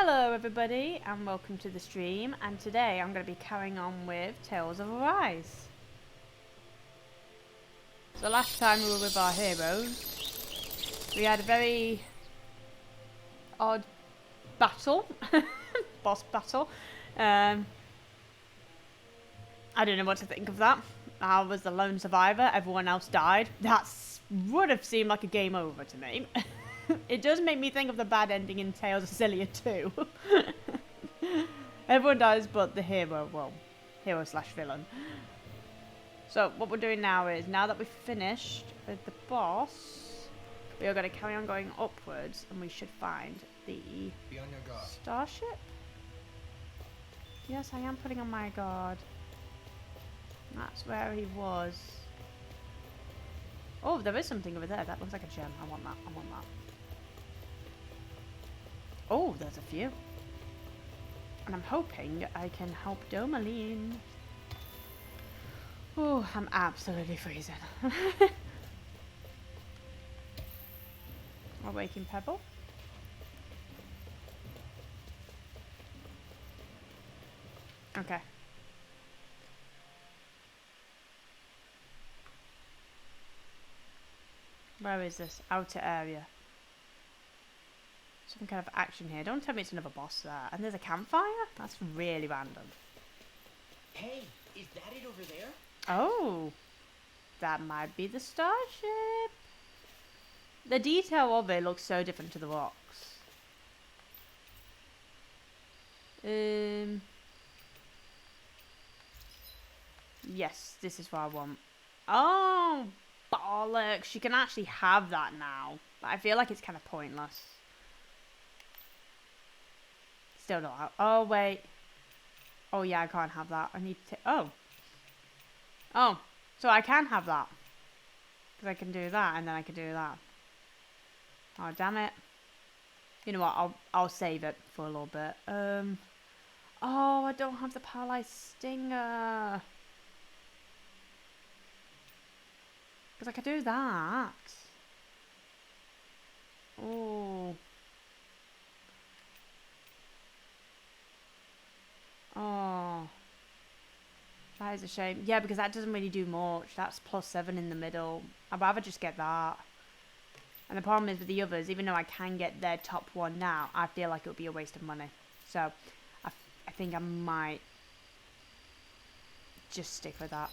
Hello everybody and welcome to the stream, and today I'm going to be carrying on with Tales of Arise. So last time we were with our heroes, we had a very odd battle, boss battle. I don't know what to think of that. I was the lone survivor, everyone else died. That would have seemed like a game over to me. It does make me think of the bad ending in Tales of Cilia 2. Everyone dies but the hero, well, hero slash villain. So what we're doing now is, now that we've finished with the boss, we are going to carry on going upwards and we should find the Starship? Yes, I am putting on my guard. That's where he was. Oh, there is something over there. That looks like a gem. I want that. I want that. Oh, there's a few. And I'm hoping I can help Domaline. Oh, I'm absolutely freezing. Awaking Pebble. Okay. Where is this? Outer area. Some kind of action here. Don't tell me it's another boss there. And there's a campfire? That's really random. Hey, is that it over there? Oh, that might be the Starship. The detail of it looks so different to the rocks. Yes, this is what I want. Oh, bollocks. You can actually have that now. But I feel like it's kind of pointless. Still not. Oh, wait. Oh, yeah, I can't have that. I need to... Oh. Oh. So I can have that. Because I can do that, and then I can do that. Oh, damn it. You know what? I'll save it for a little bit. Oh, I don't have the paralyzed stinger. Because I could do that. Oh. Oh. That is a shame. Yeah, because that doesn't really do much. That's +7 in the middle. I'd rather just get that. And the problem is with the others, even though I can get their top one now, I feel like it would be a waste of money. So, I think I might just stick with that.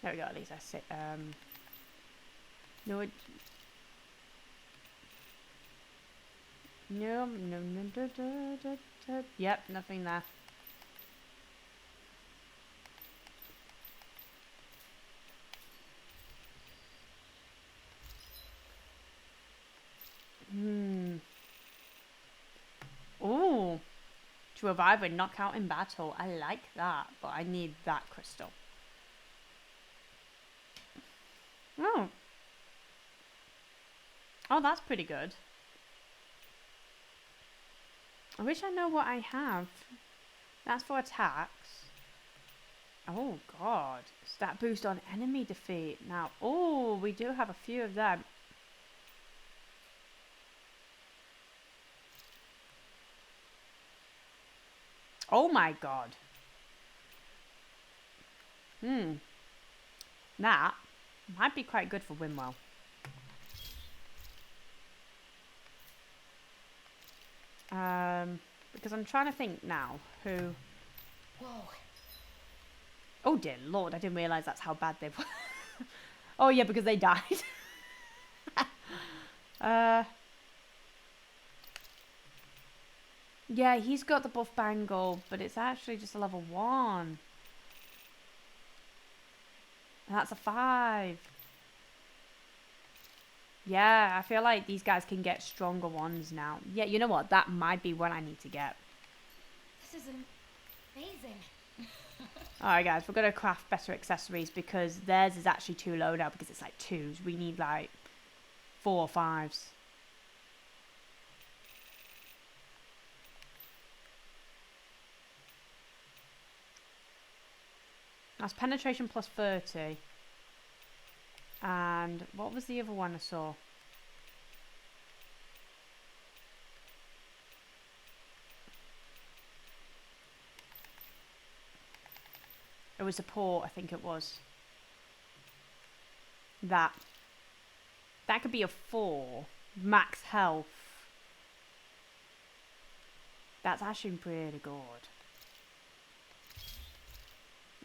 There we go, at least I sit, no, no, yep, nothing there. Ooh. To revive and knock out in battle. I like that, but I need that crystal. Oh. Oh, that's pretty good. I wish I know what I have. That's for attacks. Oh, God. Stat boost on enemy defeat. Now, oh, we do have a few of them. Oh, my God. That might be quite good for Winwell. Because I'm trying to think now who... Whoa. Oh dear Lord, I didn't realise that's how bad they were. Oh yeah, because they died. Yeah, he's got the buff bangle, but it's actually just a level 1. And that's a 5. Yeah, I feel like these guys can get stronger ones now. Yeah, you know what? That might be what I need to get. This is amazing. Alright guys, we're going to craft better accessories because theirs is actually too low now because it's like 2s. We need like 4 or 5s. That's penetration +30. And what was the other one I saw? was support, I think it was. That could be a 4. Max health. That's actually pretty good.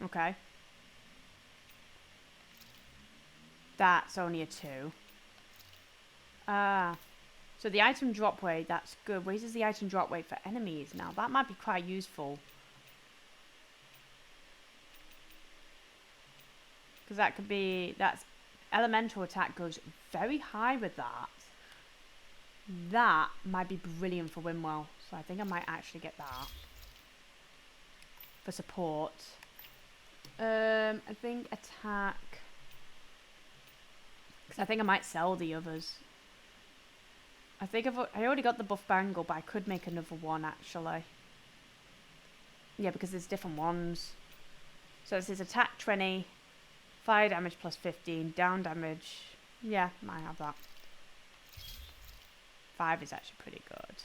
Okay. That's only a 2. So the item drop rate, that's good. Raises the item drop rate for enemies. Now, that might be quite useful. Because that could be... That's... Elemental attack goes very high with that. That might be brilliant for Wimwell. So I think I might actually get that. For support. I think attack... Because I think I might sell the others. I think I already got the buff bangle, but I could make another one actually. Yeah, because there's different ones. So this is attack 20, fire damage plus 15, down damage. Yeah, might have that. 5 is actually pretty good.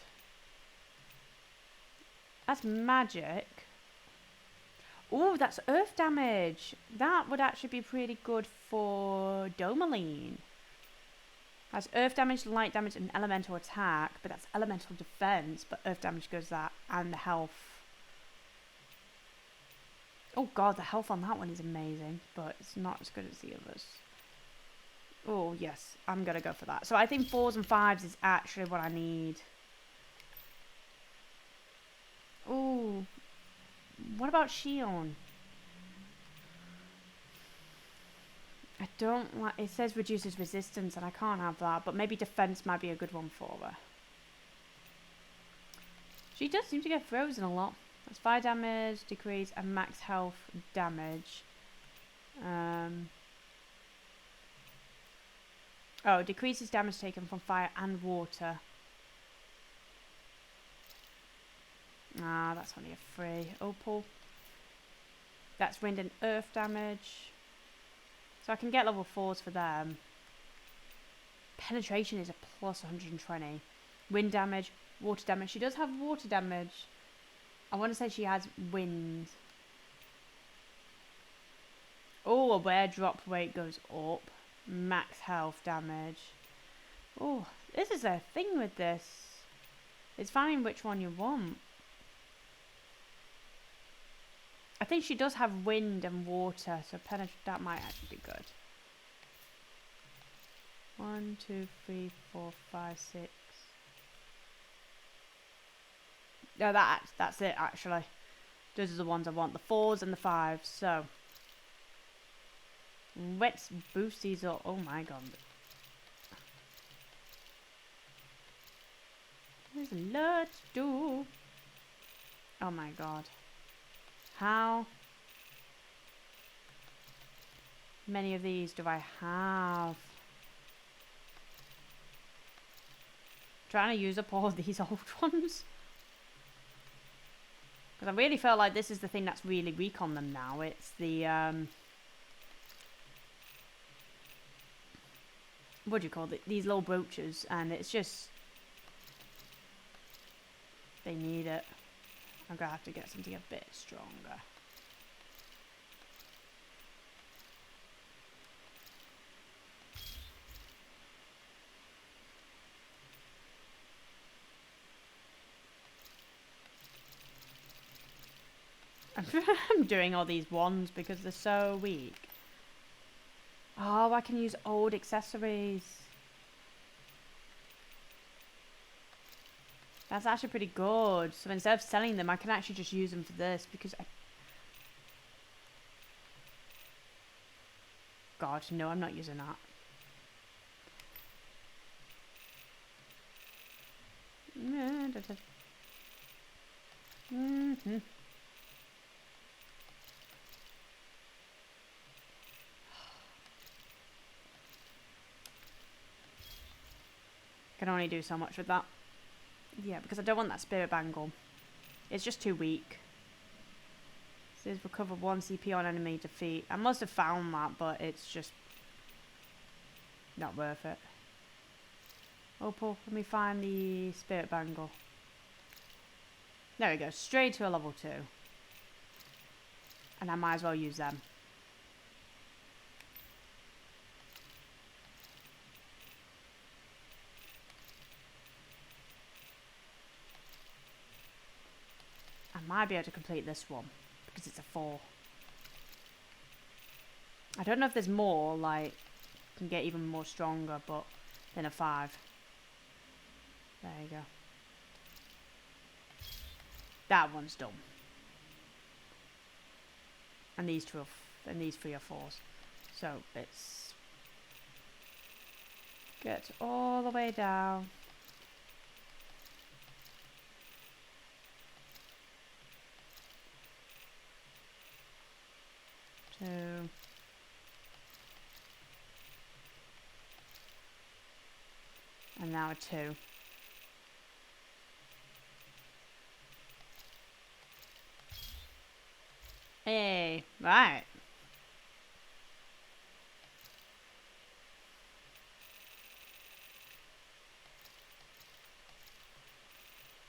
That's magic. Oh, that's earth damage. That would actually be pretty good for Domaline. That's earth damage, light damage, and elemental attack. But that's elemental defense. But earth damage goes that, and the health. Oh god, the health on that one is amazing. But it's not as good as the others. Oh yes, I'm going to go for that. So I think 4s and 5s is actually what I need. Oh, what about Shion? I don't like... It says reduces resistance and I can't have that. But maybe defense might be a good one for her. She does seem to get frozen a lot. That's fire damage, decrease, and max health damage. Oh, decreases damage taken from fire and water. Ah, that's only a 3. Opal. That's wind and earth damage. So I can get level 4s for them. Penetration is a plus 120. Wind damage, water damage. She does have water damage. I want to say she has wind. Oh, a wear drop rate goes up. Max health damage. Oh, this is a thing with this. It's finding which one you want. I think she does have wind and water, so that might actually be good. 1, 2, 3, 4, 5, 6. No, that's it actually. Those are the ones I want. The 4s and the 5s. So let's boost these up. Oh my god. There's a lot to do. Oh my god. How many of these do I have? Trying to use up all of these old ones. Because I really feel like this is the thing that's really weak on them now. It's the, what do you call it? These little brooches. And it's just, they need it. I'm going to have to get something a bit stronger. I'm doing all these wands because they're so weak. Oh, I can use old accessories. That's actually pretty good. So instead of selling them, I can actually just use them for this because God, no, I'm not using that. Can only do so much with that. Yeah, because I don't want that spirit bangle. It's just too weak. It says recover 1 CP on enemy defeat. I must have found that, but it's just not worth it. Opal, let me find the spirit bangle. There we go, straight to a level 2. And I might as well use them. I might be able to complete this one because it's a 4. I don't know if there's more, like, can get even more stronger, but than a 5. There you go. That one's done. And these 3 are 4s. So it's get all the way down. To and now a 2. Hey, right.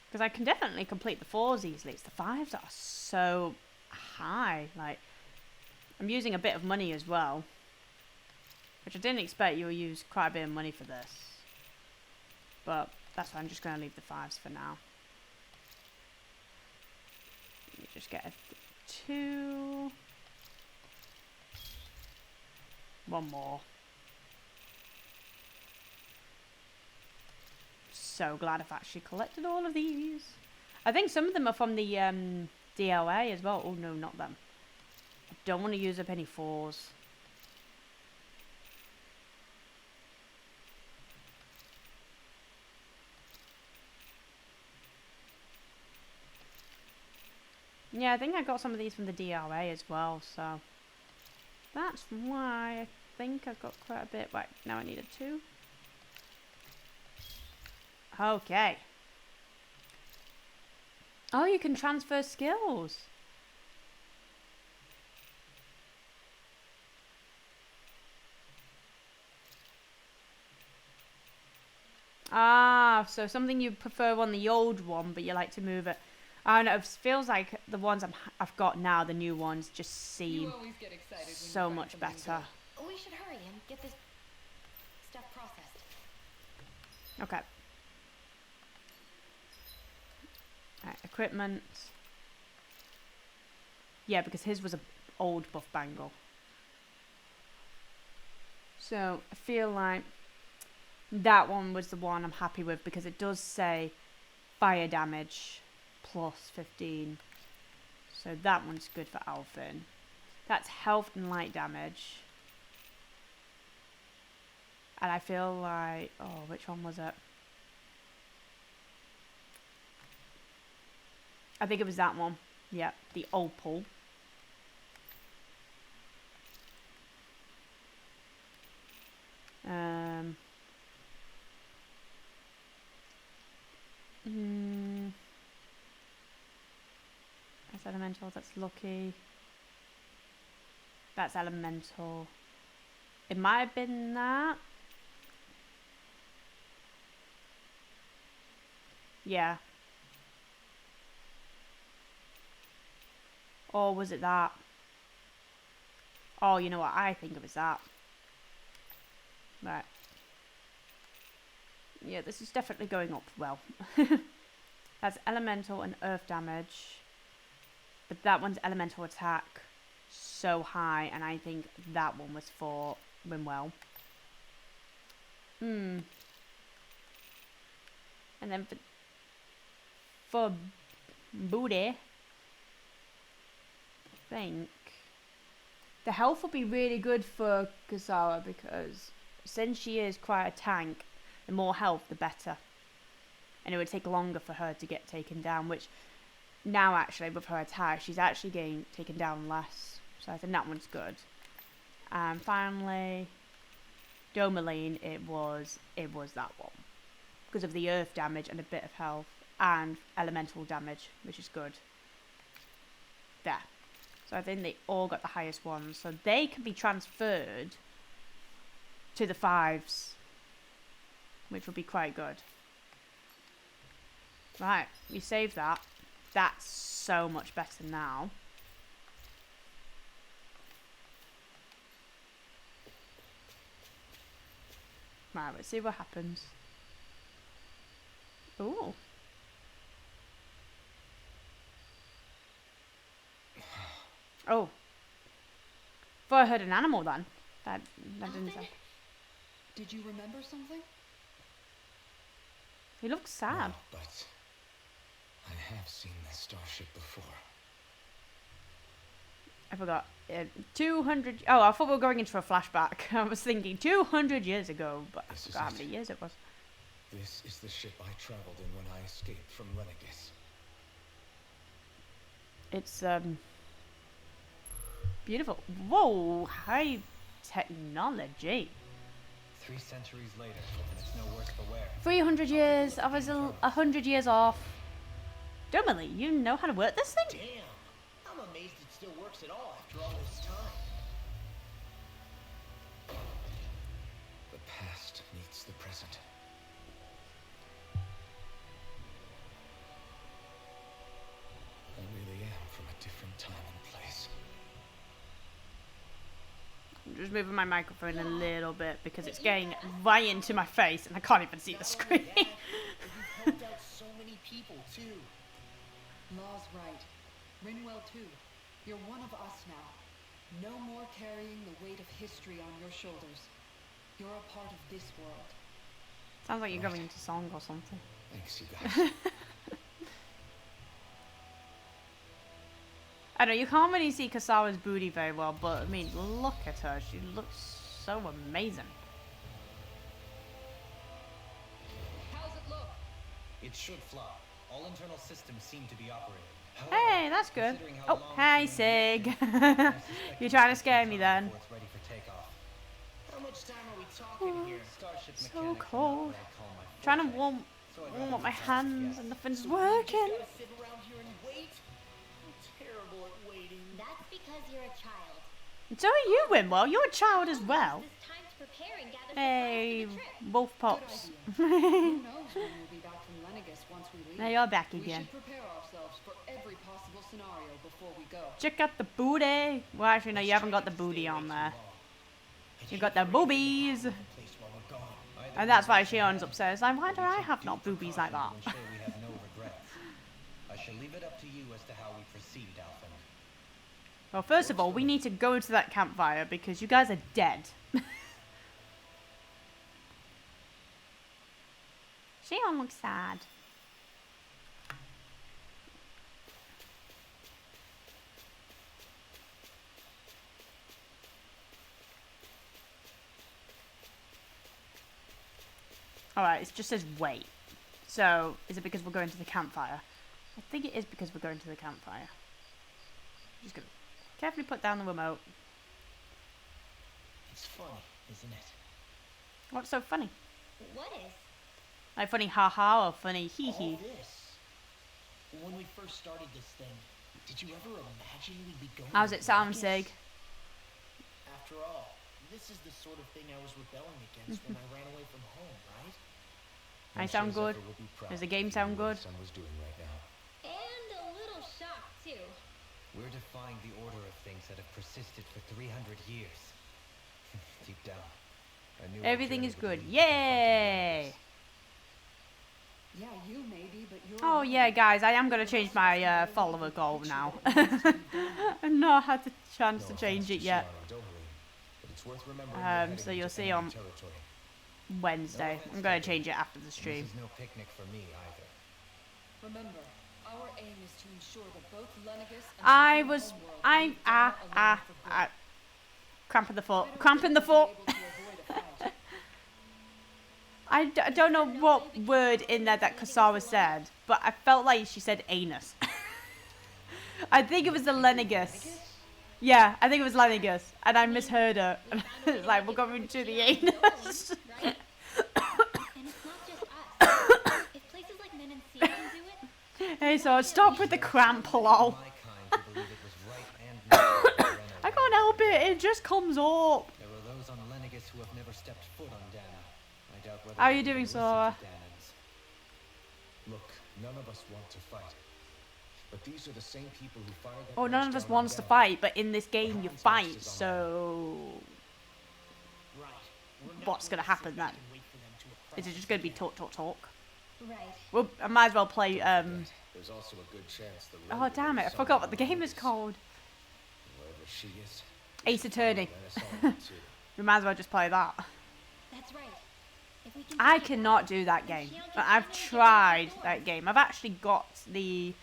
Because I can definitely complete the 4s easily. It's the 5s that are so high. Like, I'm using a bit of money as well. Which I didn't expect you would use quite a bit of money for this. But that's why I'm just going to leave the 5s for now. Let me just get a 2. One more. So glad I've actually collected all of these. I think some of them are from the DLA as well. Oh no, not them. I don't want to use up any 4s. Yeah, I think I got some of these from the DLA as well, so that's why I think I've got quite a bit. Right, now I need a 2. Okay. Oh, you can transfer skills. Ah, so something you prefer on the old one, but you like to move it. I don't know, it feels like the ones I've got now, the new ones, just seem so much better. We should hurry and get this stuff processed. Okay. Right, equipment. Yeah, because his was an old buff bangle. So, I feel like that one was the one I'm happy with because it does say fire damage plus 15. So that one's good for Alphin. That's health and light damage. And I feel like... Oh, which one was it? I think it was that one. Yeah, the opal. That's elemental, that's lucky. That's elemental. It might have been that. Yeah. Or was it that? Oh, you know what? I think it was that. Right. Yeah, this is definitely going up well. That's elemental and earth damage. But that one's elemental attack so high, and I think that one was for Rimwell. And then for Booty, I think the health will be really good for Kasawa because since she is quite a tank, the more health the better. And it would take longer for her to get taken down, which now actually with her attack she's actually getting taken down less. So I think that one's good. And finally Domaline, it was that one. Because of the earth damage and a bit of health and elemental damage, which is good. There. So I think they all got the highest ones. So they can be transferred to the 5s, which will be quite good. Right, we save that. That's so much better now. Right, let's see what happens. Ooh. Oh. Thought I heard an animal then. That didn't sound. Did you remember something? He looks sad. No, but I have seen the Starship before. I forgot. 200. Oh, I thought we were going into a flashback. I was thinking 200 years ago, but I This is forgot how it. many years it was. This is the ship I traveled in when I escaped from Lenegis. It's beautiful. Whoa, high technology. 3 centuries later, and it's no worse for wear. 300 years. I was 100 years off. Domily, you know how to work this thing? Damn. I'm amazed it still works at all after all this time. The past meets the present. I really am from a different time and place. I'm just moving my microphone a little bit because it's getting right into my face and I can't even see the Not screen. only that, but you've helped out so many people too. Law's right. Rinwell too. You're one of us now. No more carrying the weight of history on your shoulders. You're a part of this world. Sounds like you're going into song or something. Thanks, you guys. I know you can't really see Kasawa's booty very well, but I mean, look at her. She looks so amazing. How's it look? It should fly. All internal systems seem to be operating. Hey, that's good. Considering how Oh, long hey, it's been in Sig. existence, I suspect You're it'll trying to take scare some me time then. before it's ready for takeoff. How much time are we talking here? Starship So mechanics are not cold. what I call my Trying to forte, warm so I'd rather up my be honest, hands yes. and nothing's So we working. just gotta sit around here and wait? I'm terrible at waiting. That's because you're a child. So are you, Winwell. You're a child as well. This time to prepare and gather Hey, supplies for the trip. wolf Good pops. idea. Who knows when we'll be back from Lenegis once we leave. Now you're back We again. should prepare ourselves for every possible scenario before we go. Check out the booty. Well, actually, no, you haven't got the booty on there. You got the boobies. And that's why Shion's upstairs. Like, why do I have not boobies like that? Ensure we have no regrets. I shall leave it up to you as to how we proceed, Alphen. Well, first of all, we need to go to that campfire because you guys are dead. Shion looks sad. Alright, it just says wait. So, is it because we're going to the campfire? I think it is because we're going to the campfire. Just gonna carefully put down the remote. It's funny, isn't it? What's so funny? What is? Like funny haha or funny hee All hee? this. When we first started this thing, did you ever imagine we'd be going How's to it sound, Vegas? Sig? After all, this is the sort of thing I was rebelling against when I ran away from home, right? I I'm sound sure good. Zephyr will be proud Does the of game you sound and what good? his son was doing right now. And a little shocked too. We're defying the order of things that have persisted for 300 years. Deep down, I knew our Everything journey is would good. lead to Yay! Yeah, you maybe, but you're. Oh alone. yeah, guys, I am gonna change my follower goal now. I've not had the chance to No change offense it to yet. Shion or Doherty, but it's worth remembering we're So heading you'll into see enemy on territory. Wednesday. I'm gonna change it after the And stream. this is no picnic for me either. Remember, our aim is to ensure that both Lenegis and I the was, homeworld I, leave Dana alone for good. cramp in the foot, I don't cramp in the think we'll foot. be able to avoid a fight. I don't know what word in there that Kasawa said, but I felt like she said anus. I think it was the Lenegis. Yeah, I think it was Lenegis, and I misheard her. It's like, we're going to the anus. Right? And it's not just us. If places like Menensia can do it, Hey, so stop with the cramp, lol. My kind to believe it was right and natural to run I away. can't help it, it just comes up. There are those on Lenegis who have never stepped foot on Dana. I doubt whether How are they you doing, even listen Sora? to Danans. Look, none of us want to fight. But these are the same people who fired that Oh, none wrench of us down on wants to Dana. fight, but in this game you happens next fight, is on so... Right. We're not What's going gonna to happen sit back then? and wait for is it just going to be talk, talk, talk? Right. Well, I might as well play, There's also a good chance the oh Red damn will it, I be forgot what the someone game is noticed. called. Whoever she is, Ace Attorney. let us all know too. We might as well just play that. That's right. If we can I take it cannot back, do that then game. Shion can I've finally get tried past the that doors. game. I've actually got the,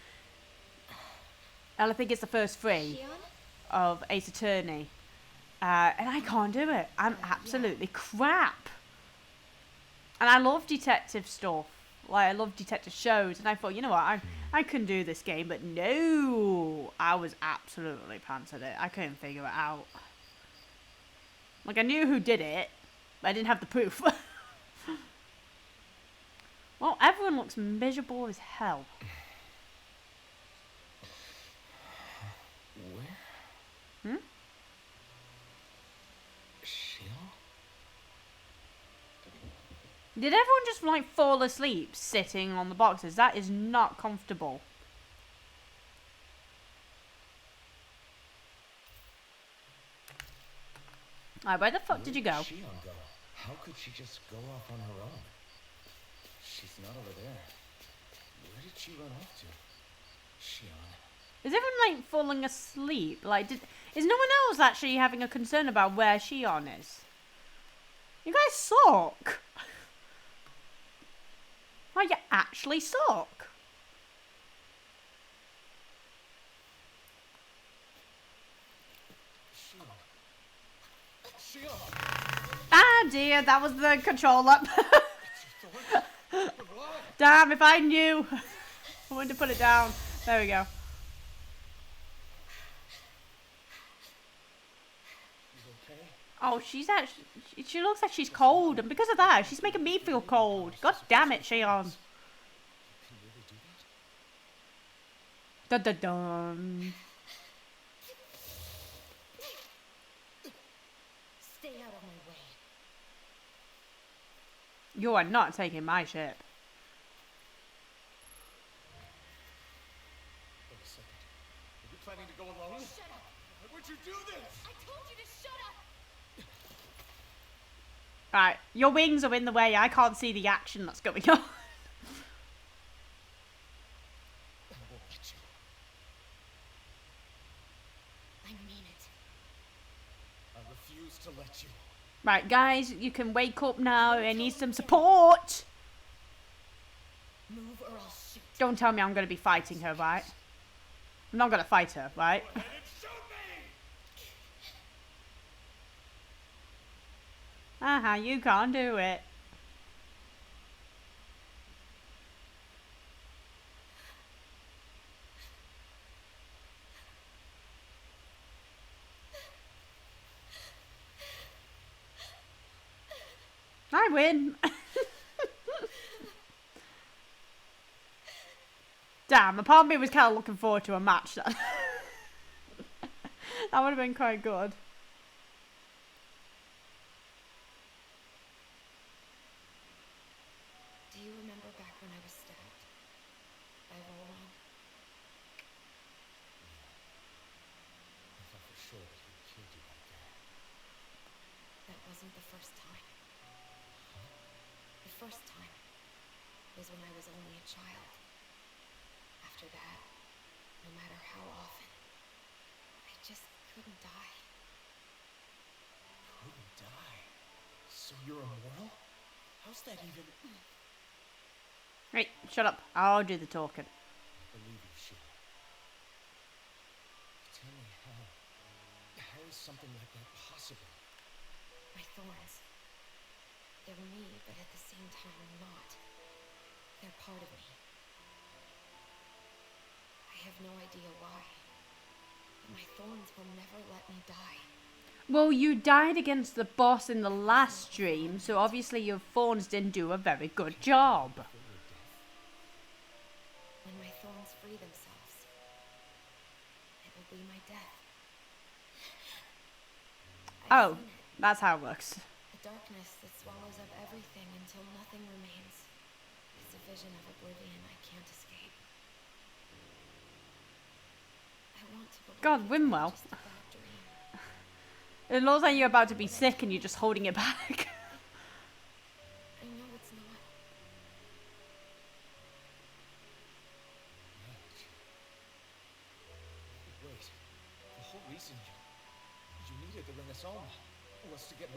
and I think it's the first 3 Shion? of Ace Attorney. And I can't do it. I'm absolutely crap. And I love detective stuff. Like, I love detective shows. And I thought, you know what, I can do this game. But no, I was absolutely pants at it. I couldn't figure it out. Like, I knew who did it, but I didn't have the proof. Well, everyone looks miserable as hell. Where? Hmm? Shion? Did everyone just, like, fall asleep sitting on the boxes? That is not comfortable. Alright, where the fuck did you go? Where did Shion go? How could she just go off on her own? She's not over there. Where did she run off to? Shion. Is everyone, like, falling asleep? Like, is no one else actually having a concern about where Shion is? You guys suck. Like, you actually suck. Shion! Shion! Ah, dear, that was the controller. Damn, if I knew. I wanted to put it down. There we go. Okay? Oh, she's actually, she looks like she's cold, and because of that, she's making me feel cold. God damn it, Shion. Can you really do that? Dun dun dun. Stay out of my way. You are not taking my ship. Wait a second. Are you planning to go alone? Shut up! Why would you do this? I told you to shut up! Right, your wings are in the way. I can't see the action that's going on. I won't let you. I mean it. I refuse to let you. Right, guys, you can wake up now. I need some support. Move or I'll shoot. Don't tell me I'm going to be fighting her, right? I'm not going to fight her, right? Go ahead and shoot me! Aha, you can't do it. I win. Damn, a part of me was kind of looking forward to a match then. That would have been quite good. Do you remember back when I was stabbed? By Roland? I thought for sure that he killed you right there. That wasn't the first time. The first time was when I was only a child. After that, no matter how often, I just couldn't die. Couldn't die? So you're immortal? How's that even... Right, shut up. I'll do the talking. I believe you, Shion. Tell me how. How is something like that possible? My thorns. They're me, but at the same time not. They're part of me. I have no idea why. But my thorns will never let me die. Well, you died against the boss in the last stream, so obviously your thorns didn't do a very good job. When my thorns free themselves, it will be my death. I've Oh, seen it. that's how it works. A darkness that swallows up everything until nothing remains. It's a vision of oblivion I can't escape. I want to believe God, it's Wimwell. just a bad dream. It looks like you're about to be sick and you're just holding it back. I know it's not.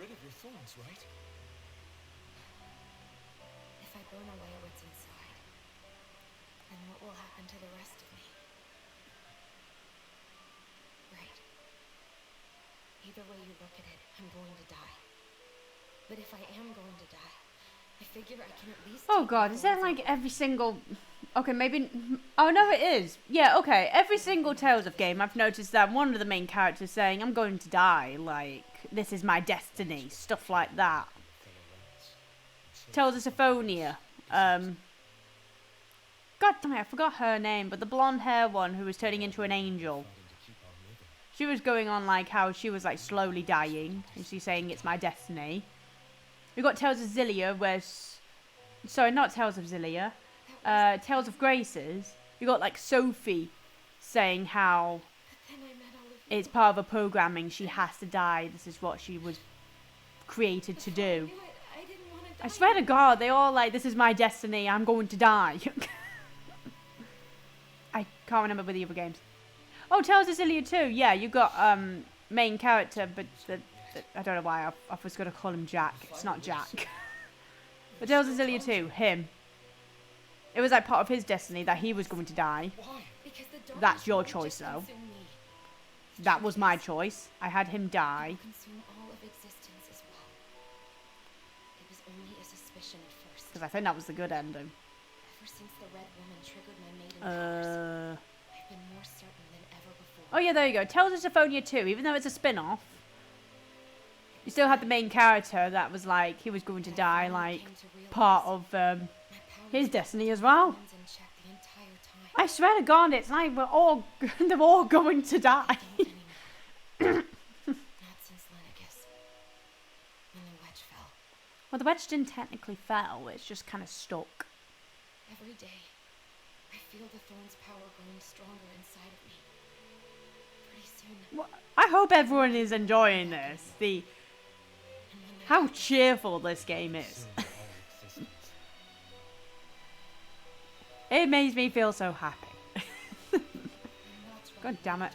rid of your thorns, right? If I burn away what's inside, then what will happen to the rest of me? Right. Either way you look at it, I'm going to die. But if I am going to die, I figure I can at least... Oh god, is that like every single... Okay, maybe... Oh no, it is. Yeah, okay. Every single Tales of game, I've noticed that one of the main characters saying, I'm going to die. Like, this is my destiny. Stuff like that. Tales of Symphonia. God damn it, I forgot her name. But the blonde hair one who was turning into an angel. She was going on like how she was like slowly dying. And she's saying it's my destiny. We got Tales of Zillia where... Sorry, not Tales of Zillia. Tales of Graces. You got like Sophie saying how it's part of her programming. She has to die. This is what she was created to do. I swear to God, they all like, this is my destiny. I'm going to die. I can't remember with the other games. Oh, Tales of Zillia too. Yeah, you got main character, but I don't know why I was going to call him Jack. It's not Jack. But Tales of Zillia too. Him. It was like part of his destiny that he was going to die. That's your choice though. That was my choice. I had him die. Because I think that was the good ending. Oh yeah, there you go. Tales of Symphonia 2, even though it's a spin-off, you still had the main character that was like, he was going to die, like, part of his destiny as well. I swear to God, it's like they're all going to die. Well, the wedge didn't technically fall, it's just kind of stuck. Every day, I feel the thorn's power growing stronger inside of me. Pretty soon. Well, I hope everyone is enjoying this. How cheerful this game is. It makes me feel so happy. God damn it.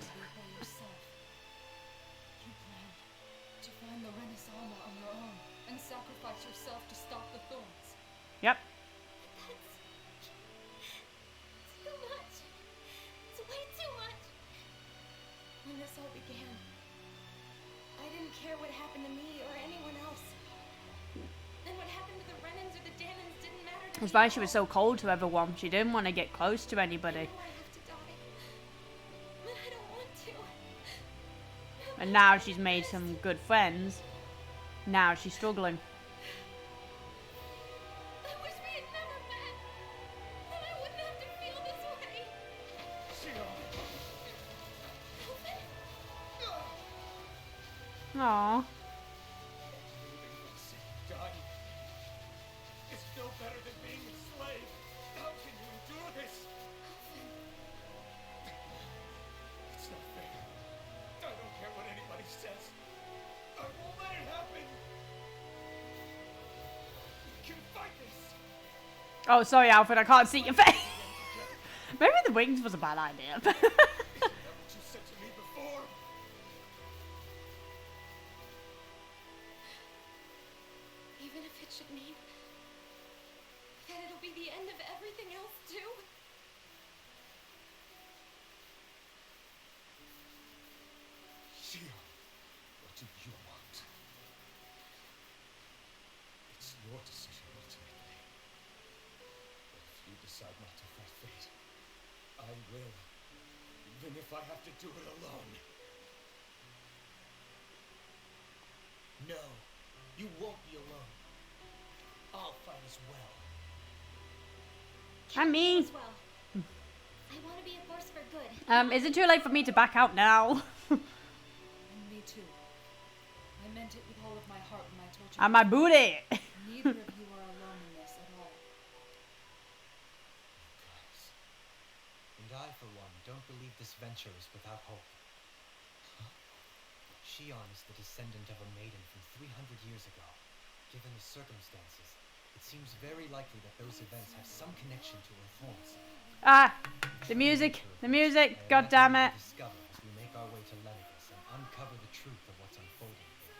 Yep. Too much. It's way too much. When this all began, I didn't care what happened to me or anyone else. And what happened to the Renans or the Danans didn't matter to me. That's why she was so cold to everyone. She didn't want to get close to anybody. I know I have to die, but I don't want to. And now she's made some good friends. Now she's struggling. I wish we had never met. Then I wouldn't have to feel this way. Aww. Dying. It's no better than being a slave. How can you endure this? It's not fair. I don't care what anybody says. I won't let it happen. You can fight this. Oh, sorry, Alfred, I can't see your face. Maybe the wings was a bad idea. Is that what you said to me before? Even if it should mean that it'll be the end of everything else too. Shia, what do you want? It's your decision ultimately. But if you decide not to fight fate, I will. Even if I have to do it alone. No, you won't be alone. I'll fight as well. I mean, As well. I want to be a force for good. is it too late for me to back out now? And me too. I meant it with all of my heart when I told you. And my booty. Neither of you are alone in this at all. Guys, And I, for one, don't believe this venture is without hope. Shion is the descendant of a maiden from 300 years ago. Given the circumstances, it seems very likely that those events have some connection to her thorns. Ah, the music, god damn it. Discover as we make our way to Lenvis and uncover the truth of what's unfolding here.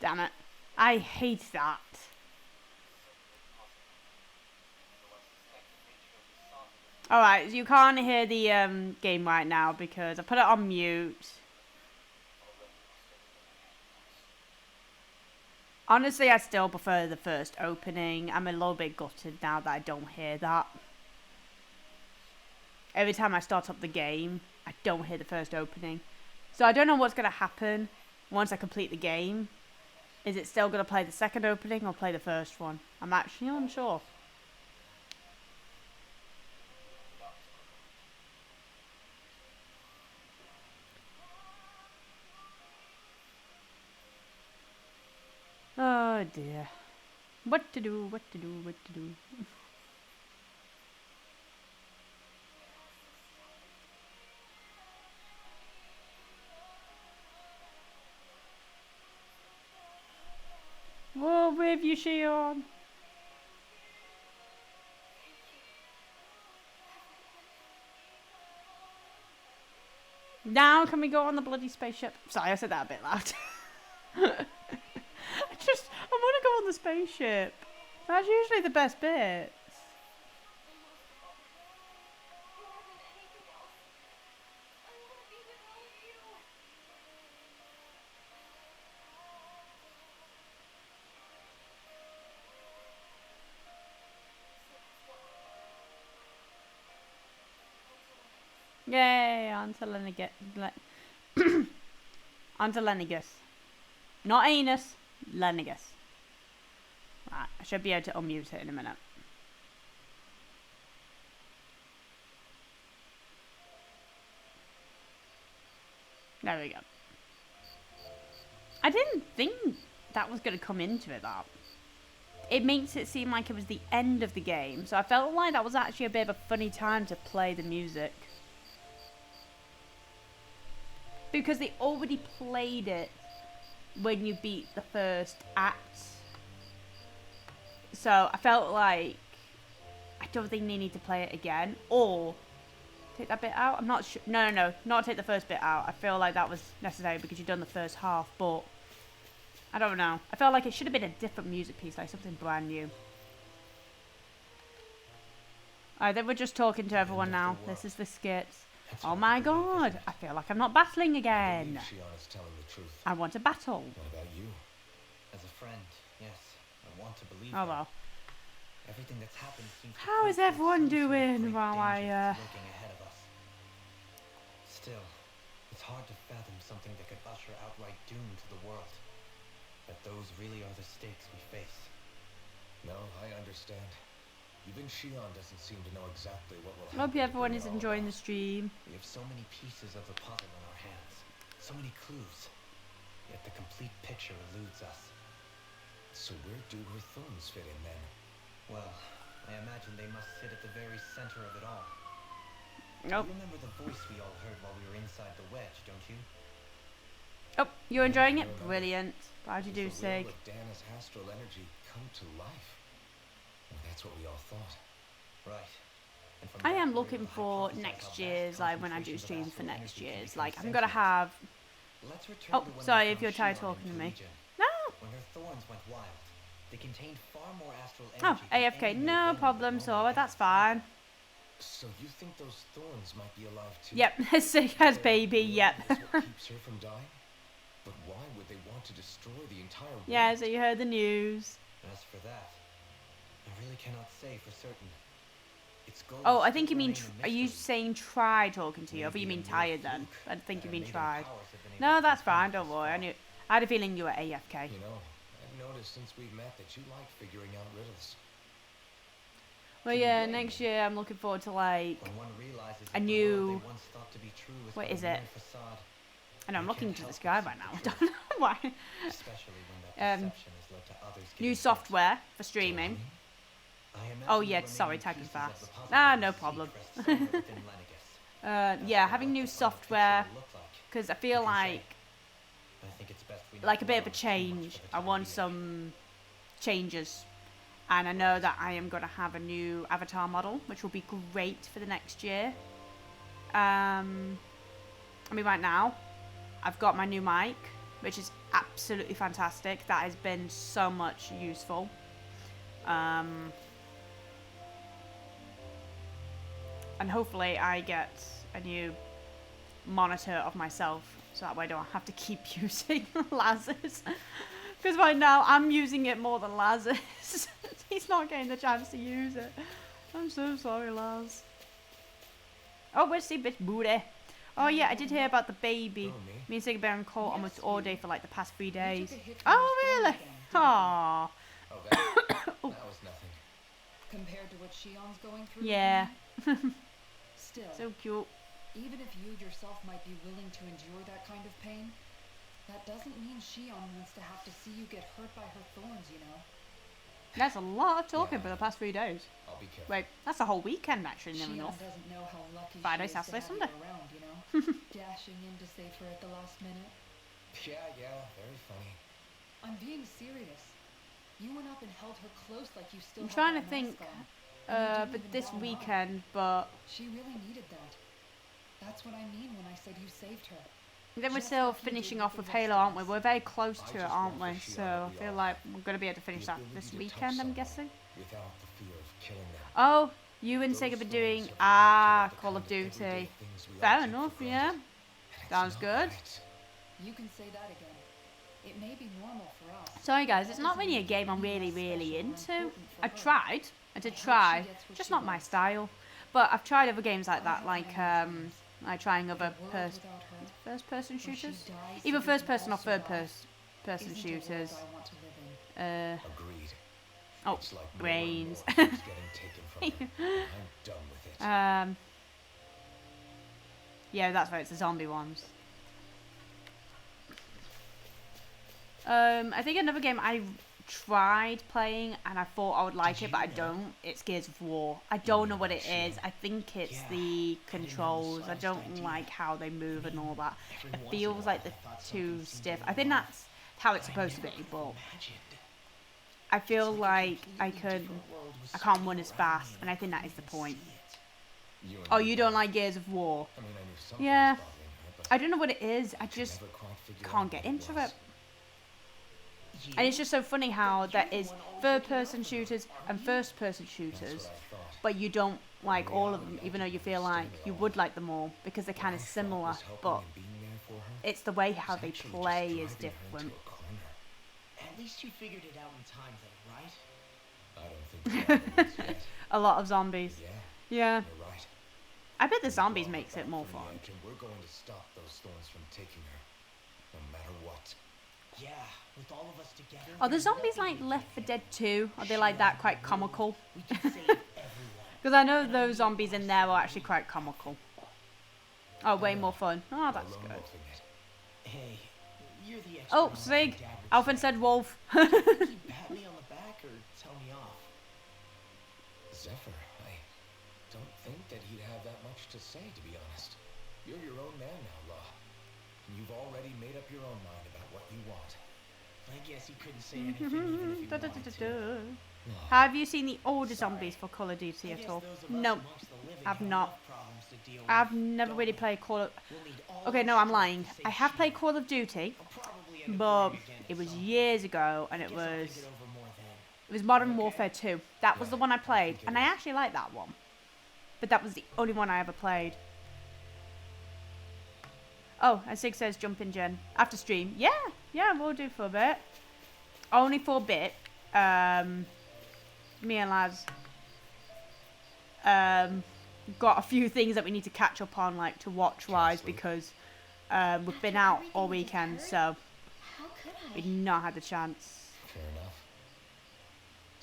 Damn it. I hate that. Alright, you can't hear the game right now because I put it on mute. Honestly, I still prefer the first opening. I'm a little bit gutted now that I don't hear that. Every time I start up the game, I don't hear the first opening. So I don't know what's going to happen once I complete the game. Is it still going to play the second opening or play the first one? I'm actually unsure. Oh dear. What to do, what to do, what to do. Whoa, with you, Shion. Now can we go on the bloody spaceship? Sorry, I said that a bit loud. I want to go on the spaceship. That's usually the best bit. Yay, onto Lenigus. Onto Lenigus. Not anus, Lenigus. Right, I should be able to unmute it in a minute. There we go. I didn't think that was going to come into it, that. It makes it seem like it was the end of the game, so I felt like that was actually a bit of a funny time to play the music. Because they already played it when you beat the first act. So I felt like I don't think they need to play it again. Or take that bit out. I'm not sure. No. Not take the first bit out. I feel like that was necessary because you've done the first half. But I don't know. I felt like it should have been a different music piece. Like something brand new. Alright, then we're just talking to everyone now. This is the skits. Oh my god. I feel like I'm not battling again. I want to battle. What about you? As a friend, yes, I want to believe Oh that. well. Everything that's happened seems to How point is towards everyone some sort of doing great while danger I that's lurking ahead of us. Still, it's hard to fathom something that could usher outright doom to the world. But those really are the stakes we face. No, I understand. Even Shion doesn't seem to know exactly what will happen. Hope everyone is enjoying the stream. We have so many pieces of the puzzle in our hands, so many clues. Yet the complete picture eludes us. So where do her thorns fit in then? Well, I imagine they must sit at the very center of it all. Oh. You remember the voice we all heard while we were inside the wedge, don't you? Oh, you're enjoying it? Brilliant. How'd you do, Is the will Sig? of Dana's astral energy come to life? Well, that's what we all thought. Right. And from I that am period, looking I for hypothesized next how vast year's, like when I do concentrations of streams for astral next energy can year's. become Like I'm gonna sentient. have. Let's return Oh, to when sorry we if you're found tired Shion talking in to me. Collegian. No. When her thorns went wild, they contained far more astral Oh, energy than AFK. any No venom problem, would normally so that's have. fine. So you think those thorns might be alive too? Yep, Sig has baby. Yep. Is what keeps her from dying? But why would they want to destroy the entire world? Yeah, so you heard the news. As for that, I really cannot say for certain. Its goals Oh, I think still you mean. remain a Are you mystery. saying try talking to you? I thought you Maybe mean a mere tired then. fluke I think you that mean Maiden tried. powers have been able No, to that's confirm fine. thus Don't worry. far. I had a feeling you were AFK. You know, I've noticed since we've met that you like figuring out riddles. Well, yeah, next year I'm looking forward to like. When one realizes A that the new- world they once thought to be true is what but a is it? mere facade, I know I'm you looking can't to the help sky but right see now. the I truth, don't know why. especially when that Um, deception has led to others New getting hurt. software for streaming. I imagine Oh the yeah, sorry, remaining typing pieces of fast. the puzzle Ah, that we no seek problem. rest somewhere within Lenigus. As Yeah, for having what new the final picture software will look like, because I who feel can say? like I think it's best we not a bit of a dwell too much change. for the I time want being. some changes. And I know that I am going to have a new avatar model, which will be great for the next year. I mean, right now, I've got my new mic, which is absolutely fantastic. That has been so much useful. And hopefully I get a new monitor of myself, so that way I don't have to keep using Laz's. Because right now I'm using it more than Laz is. He's not getting the chance to use it. I'm so sorry, Laz. Oh, where's the bitch booty? Oh yeah, I did hear about the baby. Oh, me? Me and Sig have been on call almost all day for like the past 3 days. took a hit from Oh your storm really? again, didn't you? Aww. Oh, that was nothing. Compared to what Shion's going through. Yeah. you mean? Still, So cute. even if you yourself might be willing to endure that kind of pain, that doesn't mean Shion wants to have to see you get hurt by her thorns, you know? That's a lot of talking Yeah. for the past 3 days. I'll be careful. Wait, that's a whole weekend actually, near Shion enough. doesn't know how lucky Friday, she is to Saturday, have Sunday. you around, you know? Dashing in to save her at the last minute. Yeah, very funny. I'm being serious. You went up and held her close like you still I'm had trying that to think, mask on. And you didn't but even this bat an eye. weekend, but She really needed that. That's what I mean when I said you saved her. then we're Just still like you finishing did off with with the rest Halo, of aren't we? us. We're very close I to it, just aren't want we? for Shion So to I be feel all like right. we're going to be able to finish The that ability this to touch weekend, I'm someone guessing. Without the fear of killing them. Oh, you and Those Sig have been thorns doing, have reminded me of the Call of kind everyday Duty. things we all Fair take for enough, granted. yeah. And it's Sounds not good. right. You can say that again. It may be normal for us. Sorry guys, but it's that not doesn't really a mean game I'm any really, less really special or into. important for I her. tried. I did hope she try. gets what Just she not my wants. style. But I've tried other games like I that, have like, my own dreams. like trying other A world without her, first-person where she shooters. dies so Either we can first-person all or survive, third-person isn't a world shooters. I want to live in. Agreed. Oh, It's like more and brains. more keeps getting taken from her. I'm done with it. Yeah, that's right, it's the zombie ones. I think another game I tried playing and I thought I would like it, but I don't. It's Gears of War. I don't know what it is. I think it's Yeah, the I didn't have the controls. I slightest don't idea. like how they move and all that. Every It once in a feels like while, they're I thought too something seemed stiff. a I think little that's how it's off. supposed to I be, never but could've imagined. I feel It's like a I completely could. different world with I can't something run as around fast, me and I think that is the couldn't even point. see it. You and Oh, me you don't both. like Gears of War? I mean, I knew something Yeah. was bothering her, but I don't know what it is. I could just never quite figure out can't what get it into was. it. And it's just so funny how there You're is the one always third-person looking out for shooters them, and aren't you? first-person That's shooters, what I thought. but you don't like In all of reality, them, I even though you didn't feel like understand it you all. would like them all because they're What kind I of thought similar, was helping but and being there for her it's the way how was they actually just play is driving her into different. a corner. At least you figured it out in time, though, right? I don't think so yet. A lot of zombies. Yeah, Yeah. you're right. I bet the We zombies brought her makes it back more from the fun. edge, and we're going to stop those thorns from taking her, no matter what. Yeah, with all of us together. Are the there's zombies nothing like we Left 4 can't Dead handle. 2? Are they like that quite comical? We can save everyone. Because I know those zombies in there are actually quite comical. Oh, way more fun. Oh, No that's lone good. wolfing it. Hey, you're the expert. Oh, on what Sig. my dad would Alvin say. said wolf. Do you think he'd pat me on the back or tell me off? Zephyr, I don't think that he'd have that much to say, to be honest. You're your own man now, Law. And you've already made up your own mind about what you want. I guess he couldn't say anything even if he Da, da, wanted da, to. da. Law, Have you seen the older zombies for Call of Duty I at guess all? those of us No, amongst the living I've have not. enough problems to deal I've with, never don't really we? played Call of... We'll need all Okay, our no, I'm strength lying. to save I have played Shion. Call of Duty, I'll probably end up but doing again it at was some years ago, and point. it Guess I'll was... think it over more then. It was Modern Okay. Warfare 2. That was the one I played, think it and I is. actually liked that one. But that was the only one I ever played. Oh, and Sig says jump in, Jen. After stream. Yeah, we'll do for a bit. Only for a bit. Me and Laz got a few things that we need to catch up on, like to watch-wise, because we've been out all weekend, so How could I? we've not had the chance. fair enough.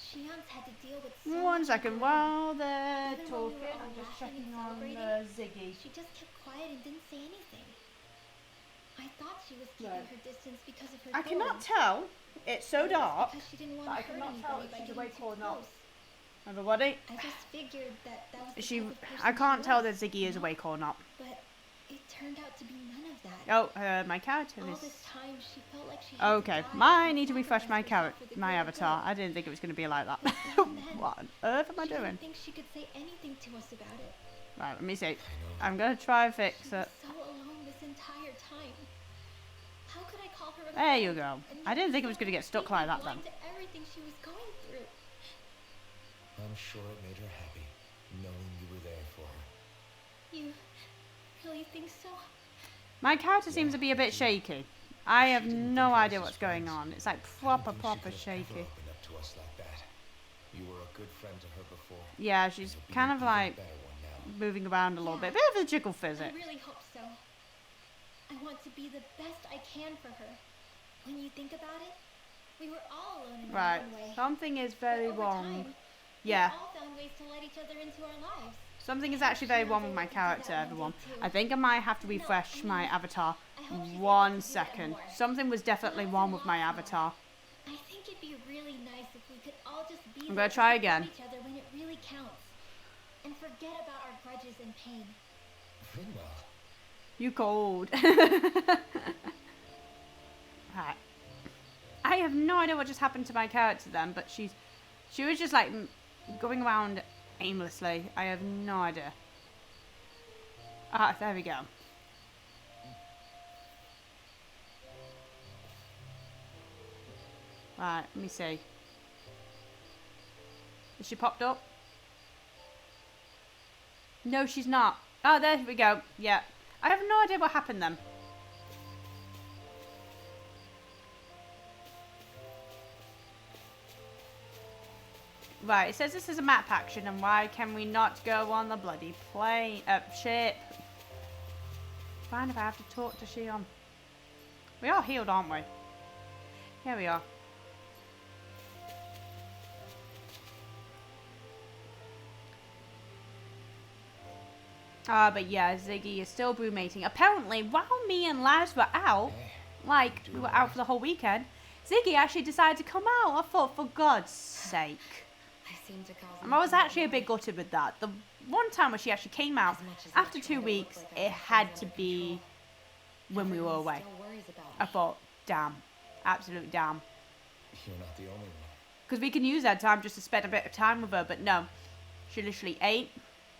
Shion's had to deal with so One much second, alone. while they're Even when we talking, were all I'm just laughing and checking on celebrating, Ziggy. She just kept quiet and didn't say anything. I thought she was keeping Right. her distance because of her I cannot thorns, tell. It's so but dark. Because she didn't want that I to hurt cannot tell anybody if by she's getting awake too or not. close. Everybody, I just figured that was the she. type of person I can't she tell was, that Ziggy you is know? awake or not. But it turned out to be none of that. Oh, my character All is. this time, she felt like she had Okay, to die I and need to refresh my sacrifice character, herself for the my greater avatar. good. I didn't think it was going to be like that. But even then, What on earth am I she doing? didn't think she could say anything to us about it. Right, let me see. I know. I'm gonna try and fix She was it. so alone this entire time. How could I call her a There you friend go. and I didn't yet think it was so going to get stuck completely like that then. blind to everything she was going through? I'm sure it made her happy, knowing you were there for her. You really think so? My character seems to be a bit shaky. I have She didn't no think of us idea as what's going friends. on. It's like I don't proper, think she proper could have ever shaky. opened up to us like that. You were a good friend to her before. Yeah, she's You'll be kind an of even like better one now. moving around a little bit. Yeah. Bit of a jiggle I physics. really hope so. I want to be the best I can for her. When you think about it, we were all alone in Right. our own way. Something is But very over wrong. time, Yeah. we all found ways to let each other into our lives. Something is actually very wrong with my character, everyone. I think I might have to refresh my avatar. I hope she's able to do 1 that second. more. Something was definitely wrong with my avatar. I think it'd be really nice if we could all just be I'm there gonna to try support again. each other when it really counts. And forget about our grudges and pain. Rinwell, You cold. Right. I have no idea what just happened to my character then, but she was just like going around aimlessly. I have no idea. Ah, there we go. Right, let me see. Has she popped up? No, she's not. Oh, there we go. Yeah. I have no idea what happened then. Right, it says this is a map action, and why can we not go on the bloody plane, ship? Fine if I have to talk to Shion. We are healed, aren't we? Here we are. But yeah, Ziggy is still brewmating. Apparently, while me and Laz were out, hey, like, we were out for the whole weekend, Ziggy actually decided to come out. I thought, for God's sake. I seem to cause And I was actually a bit gutted with that. The one time when she actually came out, after 2 weeks, it had to be when we were away. I thought, damn. Absolute damn. you're not the only one. Because we can use that time just to spend a bit of time with her, but no. She literally ate,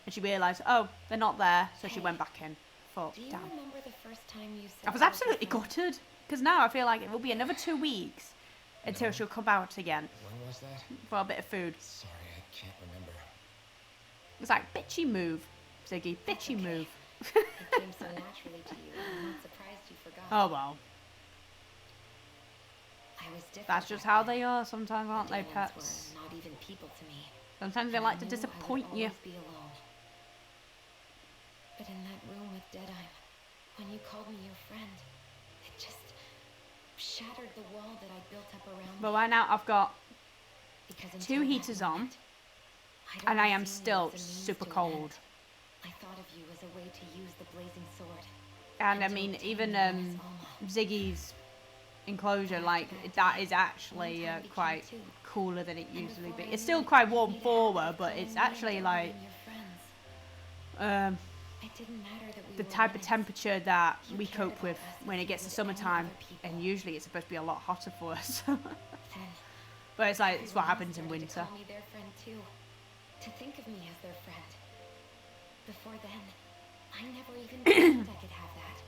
and she realised, oh, they're not there, so she went back in. Thought, Do you damn. remember the first time you said I was that absolutely before? gutted. Because now I feel like it will be another 2 weeks until No. she'll come out again When was that? for a bit of food. Sorry, I can't remember. It's like, bitchy move, Ziggy, bitchy okay. move. It came so naturally to you, I'm not surprised you forgot. Oh well, I was different that's just back how then. they are sometimes, aren't The they, demons pets? were not even people to me. Sometimes they And like I to knew I would disappoint you. always be alone. But in that room with Deadeye, when you called me your friend, it just shattered the wall that I built up around But me. right now I've got Because 2 until that heaters on, moment, I'd and I only am seen you still as a means super to an cold. end. I thought of you as a way to use the blazing sword. And I to mean, obtain even the Lioness Alma. Ziggy's enclosure, After like that, that is actually one time became quite two. cooler than it And usually before be. I It's knew still it, quite me warm to for have her, the but calling it's wind actually over like in your friends. It didn't matter that we the were type of women. temperature that You we cared cope about with us when as it you gets to would any summertime, other people. and usually it's supposed to be a lot hotter for us. Then But it's like it's what everyone else happens in started to winter. call me their friend too. To think of me as their friend. Before then, I never even dreamed I could have that.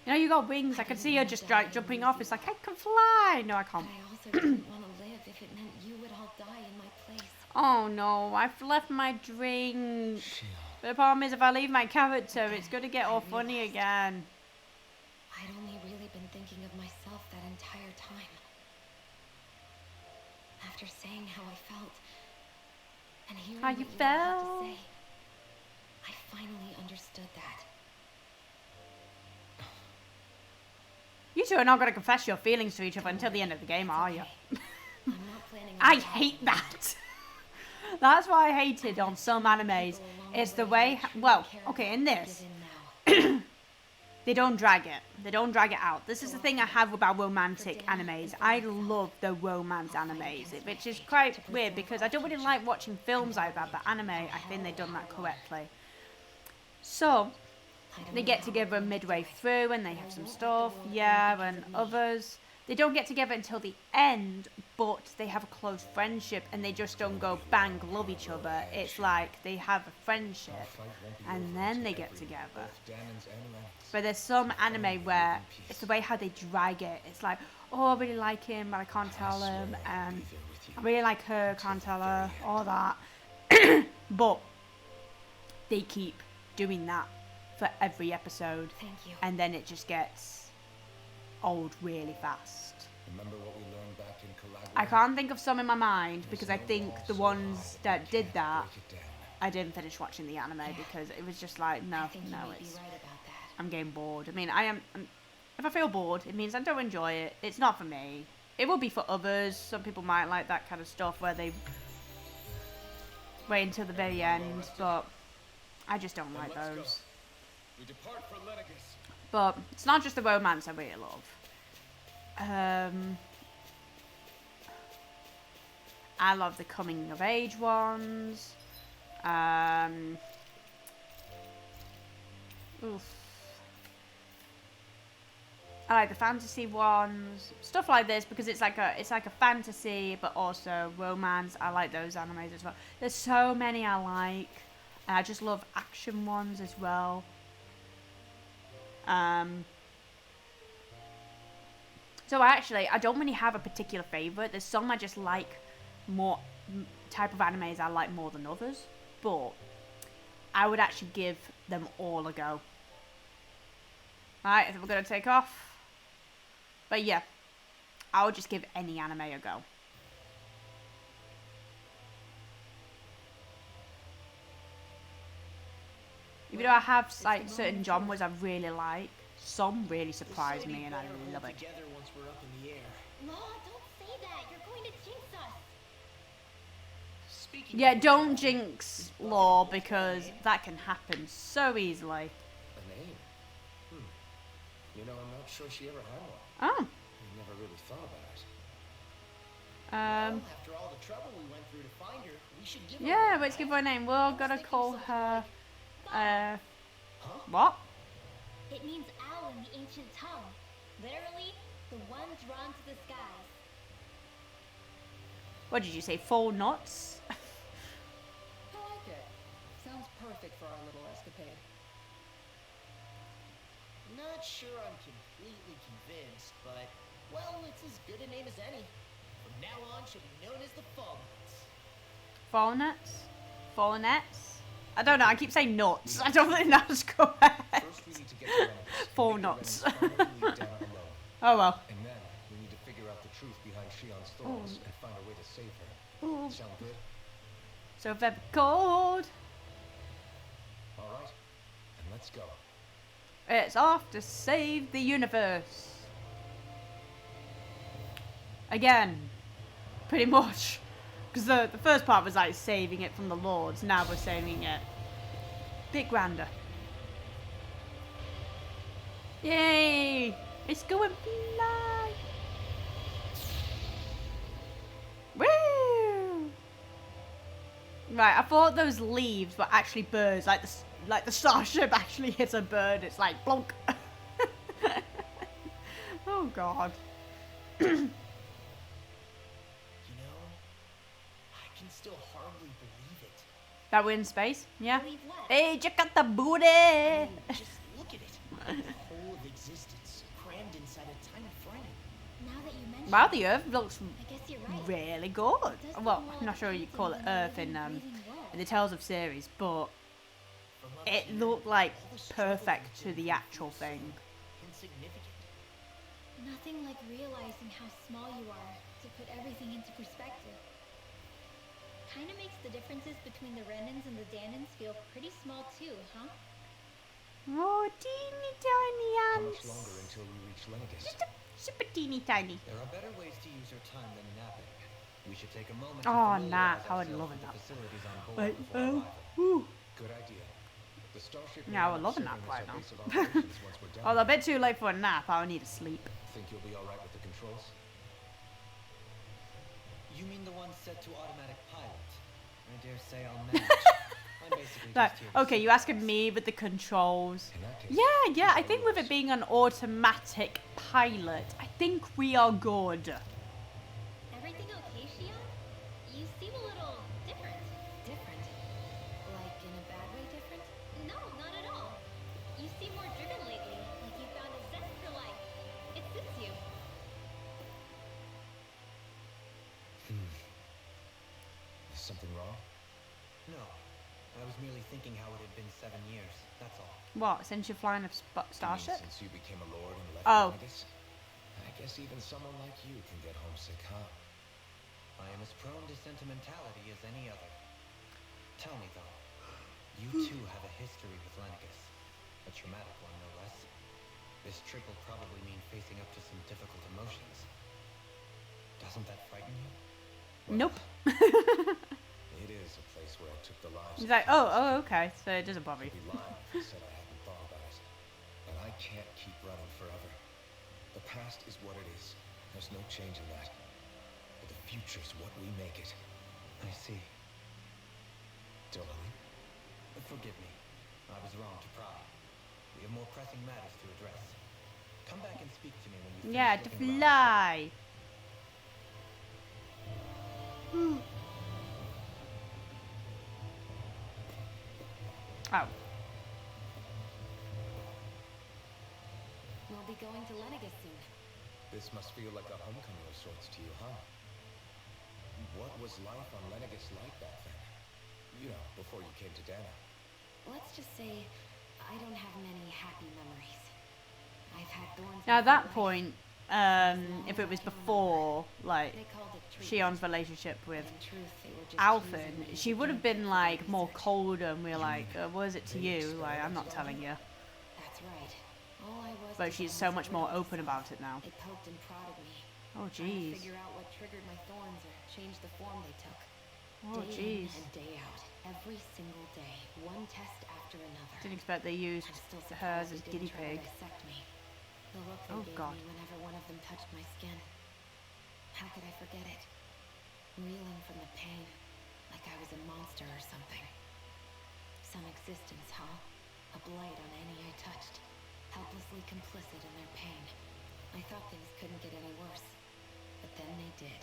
You know, you got wings. I can see her just like jumping off. It's like I can fly. No, I But can't. I also didn't want to live if it meant you would all die in my place. Oh no, I've left my drink. Shion. But the problem is, if I leave my character, it's gonna get I all funny realized- again. I'd only really been thinking of myself that entire time. After saying how I felt, and hearing How what you you all had felt? to say, I finally understood that. You two are not gonna confess your feelings to each other until the end of the game, It's are you? okay. I'm not planning on I dying hate in that. That's what I hated on some animes. Is the way, well, okay, in this, they don't drag it. They don't drag it out. This is the thing I have about romantic animes. I love the romance animes, which is quite weird because I don't really like watching films like that, but anime, I think they've done that correctly. So, they get together midway through and they have some stuff, yeah, and others, they don't get together until the end, but they have a close friendship, and they just don't go bang love each other. It's like they have a friendship, and then they get together. But there's some anime where it's the way how they drag it. It's like, oh, I really like him, but I can't tell him, and I really like her, can't tell her, all that. But they keep doing that for every episode. Thank you. And then it just gets old really fast. Remember what we learned back in Calabria? I can't think of some in my mind because I think the ones that did that, I didn't finish watching the anime because it was just like, I no, think you no, may be it's, right about that. I'm getting bored. I mean, if I feel bored, it means I don't enjoy it. It's not for me. It will be for others. Some people might like that kind of stuff where they wait until the very end, but I just don't like those. We depart for Lenegus. But it's not just the romance I really love. I love the coming of age ones. Oof. I like the fantasy ones, stuff like this, because it's like a fantasy, but also romance. I like those animes as well. There's so many I like, and I just love action ones as well. So I don't really have a particular favorite. There's some I just like more, type of animes I like more than others, but I would actually give them all a go. Alright, I think we're gonna take off. But yeah, I would just give any anime a go. Even though I have like certain genres I really like, some really surprise me and I love it. Together once we're up in the air. Law, don't say that. You're going to jinx us. Speaking Yeah, of don't which, jinx Law because that can happen so easily. A name? You know, I'm not sure she ever had one. Oh. I never really thought about it. well, after all the trouble we went through to find her, we should give her Yeah, one, let's give her right? a name. We're I was gonna thinking call something her, like- what? It means owl in the ancient tongue. Literally, the one drawn to the skies. What did you say? 4 nuts? I like it. Sounds perfect for our little escapade. Not sure I'm completely convinced, but, well, it's as good a name as any. From now on, she'll be known as the Fall Nuts. Fall nuts? Fall nuts? I don't know. I keep saying nuts. I don't think that's correct. First, we need to get to Lenegus. Four Make the nuts. Renans finally leave Dana alone. Oh well. And then, we need to figure out the truth behind Shion's thorns and find a way to save her. Ooh. Sound good? So very cold. Alright. Then let's go. It's off to save the universe. Again. Pretty much. Because the first part was like saving it from the lords. Now we're saving it a bit grander. Yay! It's going fly! Woo! Right, I thought those leaves were actually birds, like the Starship actually hits a bird. It's like blonk. Oh god. You know, I can still hardly believe it. That we're in space? Yeah. Believe what? Hey, check out the booty! I mean, just look at it. The whole of existence crammed inside a tiny frame. Now that you mention Wow, it, the Earth looks I guess you're right. really good. It does Well, feel I'm not sure you tempting call it in a Earth in living, breathing world. the Tales of series, but From up it here, looked like all the struggle perfect to and the grief actual feels so thing. Insignificant. Nothing like realizing how small you are to put everything into perspective. Kinda makes the differences between the Renans and the Danans feel pretty small too, huh? Oh, teeny tiny How ants. much longer until we reach Lenegus? Just a super teeny tiny. There are better ways to use our time than napping. We should take a moment Oh, to nap. familiarize I would ourselves love a with nap. the facilities on board Wait, before arrival. Woo. Good idea. The Starship Yeah, I will would love a end up nap serving right as now. our base of operations once we're done Although a here. bit too late for a nap, I would need to sleep. Think you'll be alright with the controls? You mean the one set to automatic pilot? I dare say I'll manage. I basically Like, just here to okay, you supervise. asking me with the controls. In that case, Yeah, I these are think with it yours. being an automatic pilot, I think we are good. Everything okay, Shion? You seem a little different. Different? Like in a bad way different? No, not at all. You seem more driven lately, like you found a zest for life. It suits you. Is something wrong? No. I was merely thinking how it had been 7 years. That's all. What, since you're flying a You mean Starship? since you became a lord and left Oh. Vegas? I guess even someone like you can get homesick, huh? I am as prone to sentimentality as any other. Tell me, though, you too have a history with Lenicus. A traumatic one, no less. This trip will probably mean facing up to some difficult emotions. Doesn't that frighten you? Nope. It is a place where I took the lives He's of like, countless oh, people. okay, so it doesn't bother I'd you. be lying if I said I hadn't thought about it. But I can't keep running forever. The past is what it is. There's no changing that. But the future's what we make it. I see. Totally. Forgive me. I was wrong to pry. We have more pressing matters to address. Come back and speak to me when you finish Yeah, to looking around. fly. Oh. We'll be going to Lenegus soon. This must feel like a homecoming of sorts to you, huh? What was life on Lenegus like back then? You know, before you came to Dana. Let's just say I don't have many happy memories. I've had thorns. Now at my that whole life. point, if it was before, like, They called it treatment. Shion's relationship with In truth, they were just Alphen, teasing me she into would have doing been fit for like their more research. colder and we're like, what is it to They you? Like, I'm not experimented on telling you? you. That's right. All I was But to she's them so was a much more riddle to open solve. about it now. They poked and prodded me. Oh, Trying to jeez. figure out what triggered my thorns or changed the form they took. Oh, Day in jeez. and day out, every single day, one test after another. Didn't expect they used I'm still her surprised as they guinea didn't try to pig. dissect me. The look they Oh, gave God. me whenever one of them touched my skin. How could I forget it? Reeling from the pain, like I was a monster or something. Some existence, huh? A blight on any I touched. Helplessly complicit in their pain. I thought things couldn't get any worse. But then they did.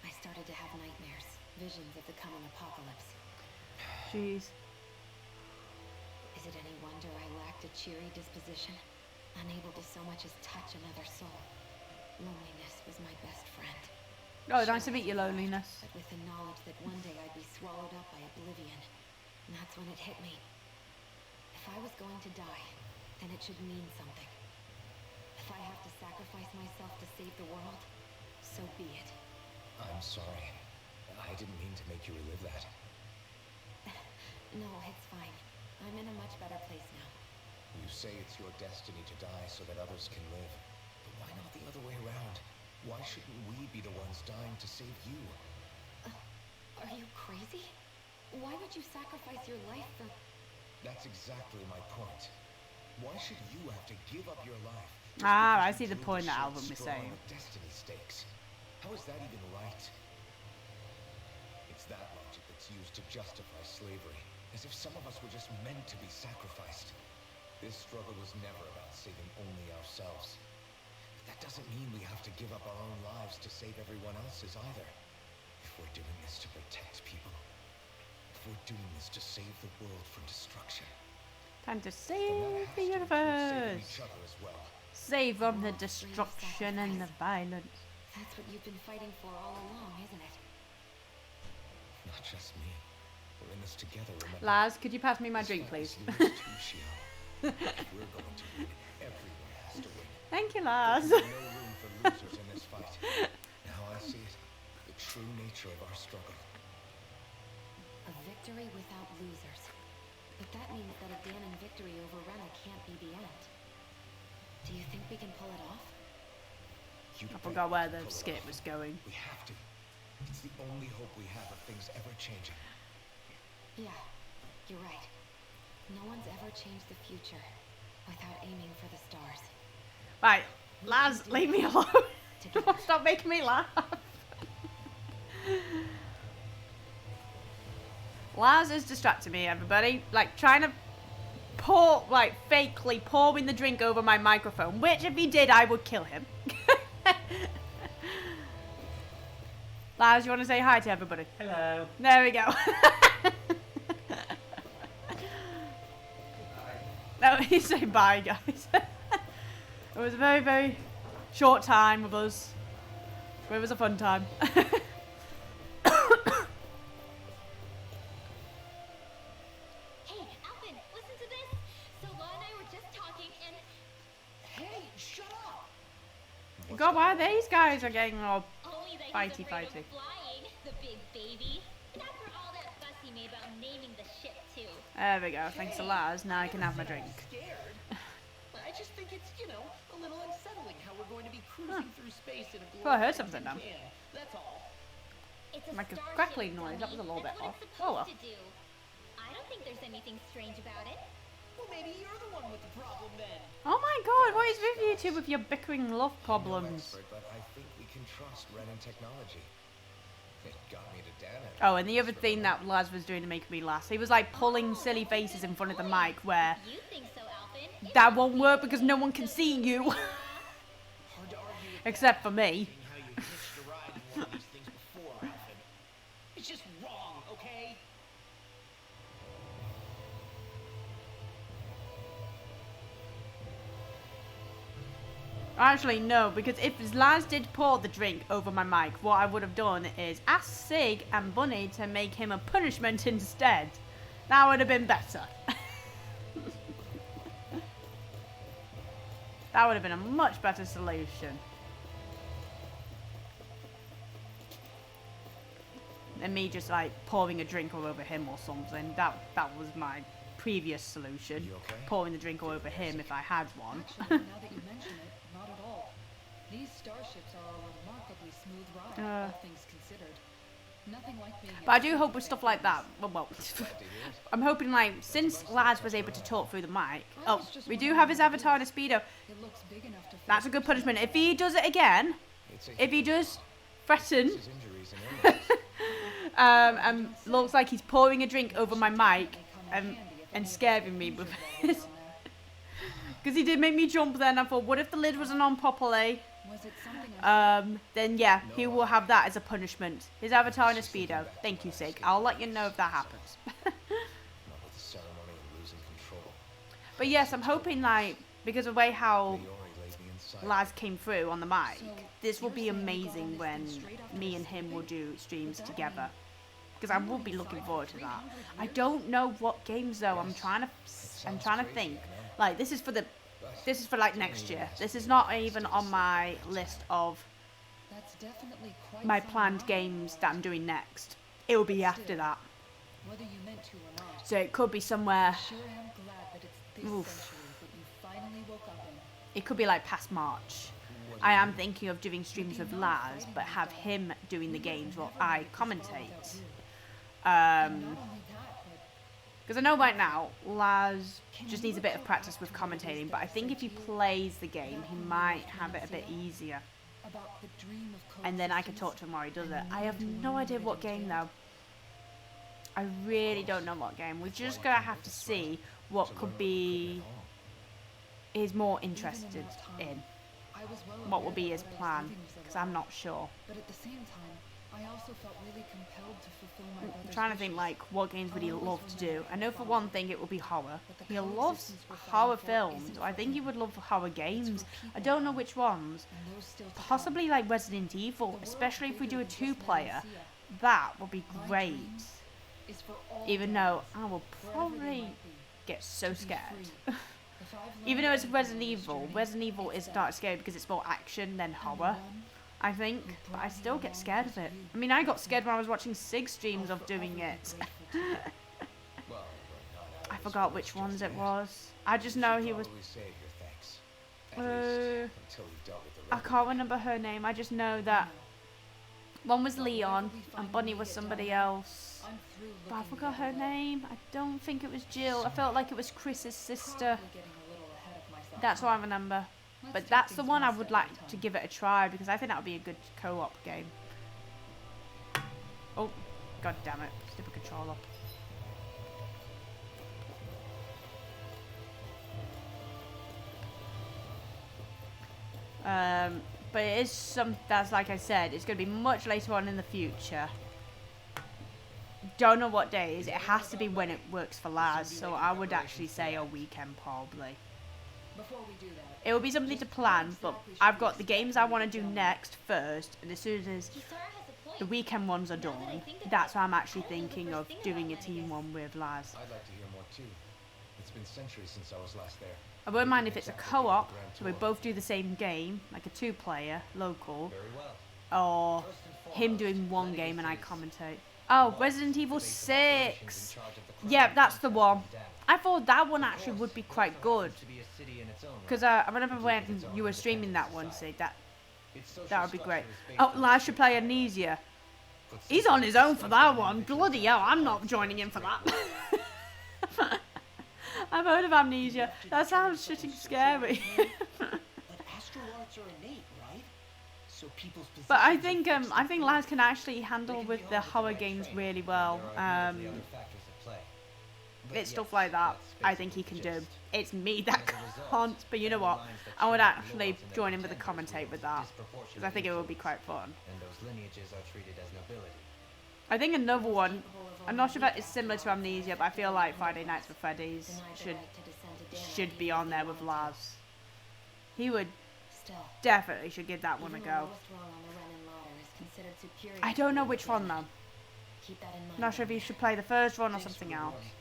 I started to have nightmares, visions of the coming apocalypse. Jeez. Is it any wonder I lacked a cheery disposition? Unable to so much as touch another soul. Loneliness was my best friend. Oh, nice to meet you, loneliness. But with the knowledge that one day I'd be swallowed up by oblivion. And that's when it hit me. If I was going to die, then it should mean something. If I have to sacrifice myself to save the world, so be it. I'm sorry. I didn't mean to make you relive that. No, it's fine. I'm in a much better place now. You say it's your destiny to die so that others can live. But why not the other way around? Why shouldn't we be the ones dying to save you? Are you crazy? Why would you sacrifice your life for... That's exactly my point. Why should you have to give up your life? just Ah, I because see you the drew point that short Alvin was straw on saying. the destiny stakes? How is that even right? It's that logic that's used to justify slavery, as if some of us were just meant to be sacrificed. This struggle was never about saving only ourselves. But that doesn't mean we have to give up our own lives to save everyone else's either. If we're doing this to protect people, if we're doing this to save the world from destruction, Time to then save that the has to include saving universe. each other as well. Save from the Not free of destruction and the violence. That's what you've been fighting for all along, isn't it? Not just me. We're in this together, remember? Laz, could you pass me my This drink, fight please? is yours too, Shion. If we're going to win, everyone has to win. Thank you, Laz. There's no room for losers in this fight. Now I see it. The true nature of our struggle. A victory without losers. But that means that a Ganon victory over Rena can't be the end. Do you think we can pull it off? You I bet forgot we where can the pull it skit off. was going. We have to. It's the only hope we have of things ever changing. Yeah, you're right. No one's ever changed the future without aiming for the stars. Right, Laz, leave me alone. Together. Stop making me laugh. Laz is distracting me, everybody. Like, trying to pour, like, fakely pouring the drink over my microphone. Which, if he did, I would kill him. Laz, you want to say hi to everybody? Hello. There we go. No, he's saying bye, guys. It was a very, very short time with us. But it was a fun time. Hey, Alvin, listen to this. So Law and I were just talking, and Hey, shut up! God, why these guys are getting all only that Fighty, he's afraid fighty. of flying, the big baby. And after all that fuss he made about naming the ship too. There we go. Thanks to Laz. Now I can have my drink. Scared. I just think it's, a little unsettling how we're going to be cruising through space in a globe. Well, I heard something now. That's all. It's a Like a starship, crackling noise. That dummy. was a little That's bit what off. it's Oh well. supposed to do. I don't think there's anything strange about it. Well, maybe you're the one with the problem then. Oh my God! What is with you two with your bickering love I'm no problems? expert, but I think we can trust Renan technology. It got me to Dan. Oh, and the other thing that Laz was doing to make me laugh, he was like pulling silly faces in front of the mic where You think so, Alvin? It that must won't be work because no one can see you. Hard to argue with Except for me. seeing how you hitched a ride in one of these things before, Alvin. It's just wrong, okay? Actually, no, because if Laz did pour the drink over my mic, what I would have done is asked Sig and Bunny to make him a punishment instead. That would have been better. That would have been a much better solution. Than me just like pouring a drink all over him or something. That was my previous solution. You okay? Pouring the drink all over him if I had one. Actually, now that you mention it, not at all. These starships are a remarkably smooth ride, all things considered. Nothing like being But I do hope with stuff like that. Well, I'm hoping like since Laz was able to talk through the mic. Oh, we do have his avatar in a speedo. It looks big enough to That's a good punishment. If he does it again, It's a if he does threaten, his injuries and illness. and looks like he's pouring a drink over my mic and scaring me with his. Because he did make me jump then. I thought, what if the lid wasn't on properly? Was it something Then yeah, he will have that as a punishment. His avatar in a speedo. Thank you, Sig. I'll let you know if that happens. Not with the ceremony and losing control. But yes, I'm hoping like because of the way how Leori laid me inside. Laz came through on the mic, this will be amazing when me and him will do streams together. Because I will be looking forward to that. I don't know what games though. I'm trying to think. Like this is for like next year. This is not even on my list of that's definitely quite my some planned ride. games that I'm doing next. It will be after that. Whether you meant to or not. So it could be somewhere. Sure am glad that it's this Oof. century that you finally woke up in. It could be like past March. I am thinking of doing streams with Laz, but have him doing the games while I commentate. Not only that, but Because I know right now, Laz just needs a bit of practice with commentating, but I think if he plays the game, he might have it a bit easier. about the dream of And then I can talk to him while he does it. I have no idea what game though. I really don't know what game. We're just going to have to see what could be he's more interested in. I was well What will aware be that his what I was plan, living was a because I'm lie. not sure. But at the same time, I also felt really compelled to fulfill my I'm brother's trying to think wishes. like what games would he love to do. I know for one thing it would be horror. But the He loves coexistence we're horror fighting for films. isn't I for think he him. would love horror games. for I people. don't know which ones. And those still to come. Possibly like Resident Evil, The world especially if we do bigger a than just two-player. Valencia. That would be My great. dream is for all Even though dads, I will wherever they probably might be, get so to be scared. free. If I've learned Even though it's anything Resident on this Evil, journey, Resident Evil it's is that not scary because it's more action than I'm the horror, one I think. But I still get scared of it. I mean, I got scared when I was watching Sig streams of doing it. Well, we're not out I of this forgot world which just ones it yet. was. I just You know should he was. probably save your thanks. At Uh, least until you've dealt with the I can't remember her name. I just know that one was Leon and Bunny was somebody else. I'm through But I looking the forgot her other way. name. I don't think it was Jill. I felt like it was Chris's sister. Probably getting a little ahead of myself That's now. what I remember. Let's But take that's the things one I one would step at a like to time. give it a try because I think that would be a good co-op game. Oh, god damn it. Stupid controller. But it is some, that's like I said, it's going to be much later on in the future. Don't know what day it is. It has to be when it works for Laz, so I would actually say a weekend probably. Before we do that, It will be something to plan, but I've got the games I want to do next first, and as soon as Kisara has a point. the weekend ones are Now that I done, think of that's it, why I'm actually I don't know the thinking first of thing doing a about team Lenegus. one with Laz. I'd like to hear more too. It's been centuries since I was last there. I wouldn't mind if Maybe it's a next after co-op, the Grand so we Tour. both do the same game, like a 2-player, local, Very well. or First and him foremost, doing one Lenegus game and I is commentate. Oh, Mars, Resident the Evil base of operations in 6! charge of the crime Yep, that's the contract one. with Dam. I thought that one Of actually course, would be it quite also good. happens to be a city in its own Because right, I remember with when its own you were streaming independent that one, society. see, Its social that would be great. structure is based Oh, on Laz should strict play hierarchy. Amnesia. Put He's simply, on his own for strength that of an one. individual's Bloody hell, I'm not actions joining in for great that. work. I've heard of Amnesia. That sounds shitting scary. But astral arts are innate, right? So people's But I positions think are fixed I at think birth. Laz can actually They handle can with be the honed with horror right games training, really and well. there are usually other factors at play. But It's stuff yes, like that. that's I think he basically can the do. gist. It's me that As a result, can't. But you know family what? lines that I would share actually lords and their join in with the pretenders commentate wield with that. disproportionate Because I think it would be influence, quite fun. and those lineages are treated as nobility. I think another one, Capable of I'm not sure if only it's similar to Amnesia, but I feel like Friday Nights with Freddy's denied the should right to descend to Dana should be even on if there they with wanted to. Laz. He would Still, definitely should give that one a even the go. lowest rung on the Renin ladder is considered superior I to don't know the which one Dana. though. Keep that in mind. Not sure if Dana. you should play the first one or Thanks for something the else. warning.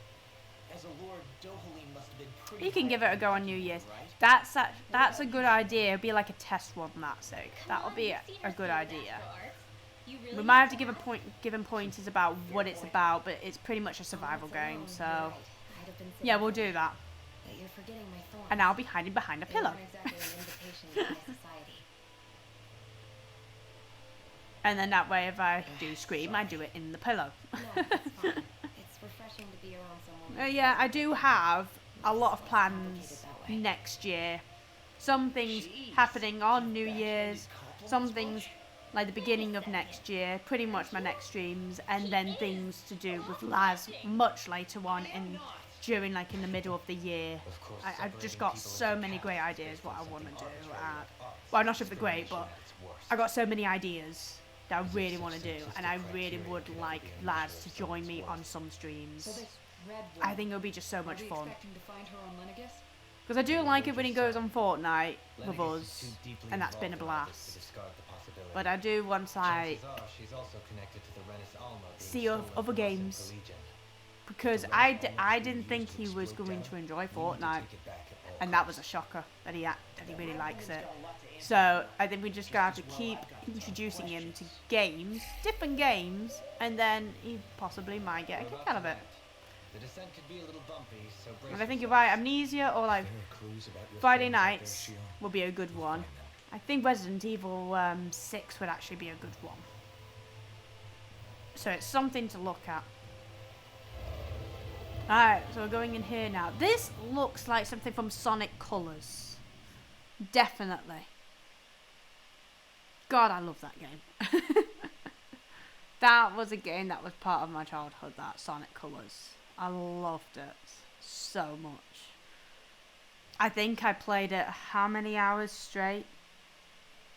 As a lord, Dohalim must have been pretty You can high give it a on go on the New ranking, Year's. right? That's a good idea. It'll be like a test one, that's it. Come That'll on, be you've a seen her good through idea. astral arts. You really We might have need to give him pointers about what it's about, but it's pretty much a survival game, so yeah, we'll do that. But you're forgetting my thorns. And I'll be hiding behind a They pillow. weren't exactly an invitation to my society. And then that way, if I do scream, I do it in the pillow. No, it's fine. It's refreshing to be around someone. who's Yeah, I present. do have a lot of It's plans complicated that way. next year. Some things Jeez, happening on New you've Year's, backhanded some compliments things like the beginning of next year, pretty much my next streams, and then things to do with Laz much later on in during like in the middle of the year. Of course, I've just separating got people so into many great castes ideas based what on I want to something do. arbitrary like arts Well, I'm not sure if they're great, discrimination but at its worst. I got so many ideas that I As if really such want to do, simplistic and I really criteria would could ever like be a Laz measure to of join someone's me worth. on some streams. so this red I one, think it'll be just so are much we fun. expecting to find her on Lenegus? Because I do like it when he goes on Fortnite with Lenegus is us, too deeply and that's been a involved in all this to blast. discard the possibility. But I do once I, Chances are she's also connected to the Renis Alma being see of stolen other from us in games. Collegian. because I didn't think he was going to enjoy Fortnite, and that was a shocker that he really likes it. So I think we just gotta have to keep introducing him to games, different games, and then he possibly might get a kick out of it. The descent could be a little bumpy, so brace And I think you're yourselves. right, Amnesia or like Friday Nights will be a good one. I think Resident Evil 6 would actually be a good one. So it's something to look at. Alright, so we're going in here now. This looks like something from Sonic Colors. Definitely. God, I love that game. That was a game that was part of my childhood, that Sonic Colors. I loved it so much. I think I played it how many hours straight?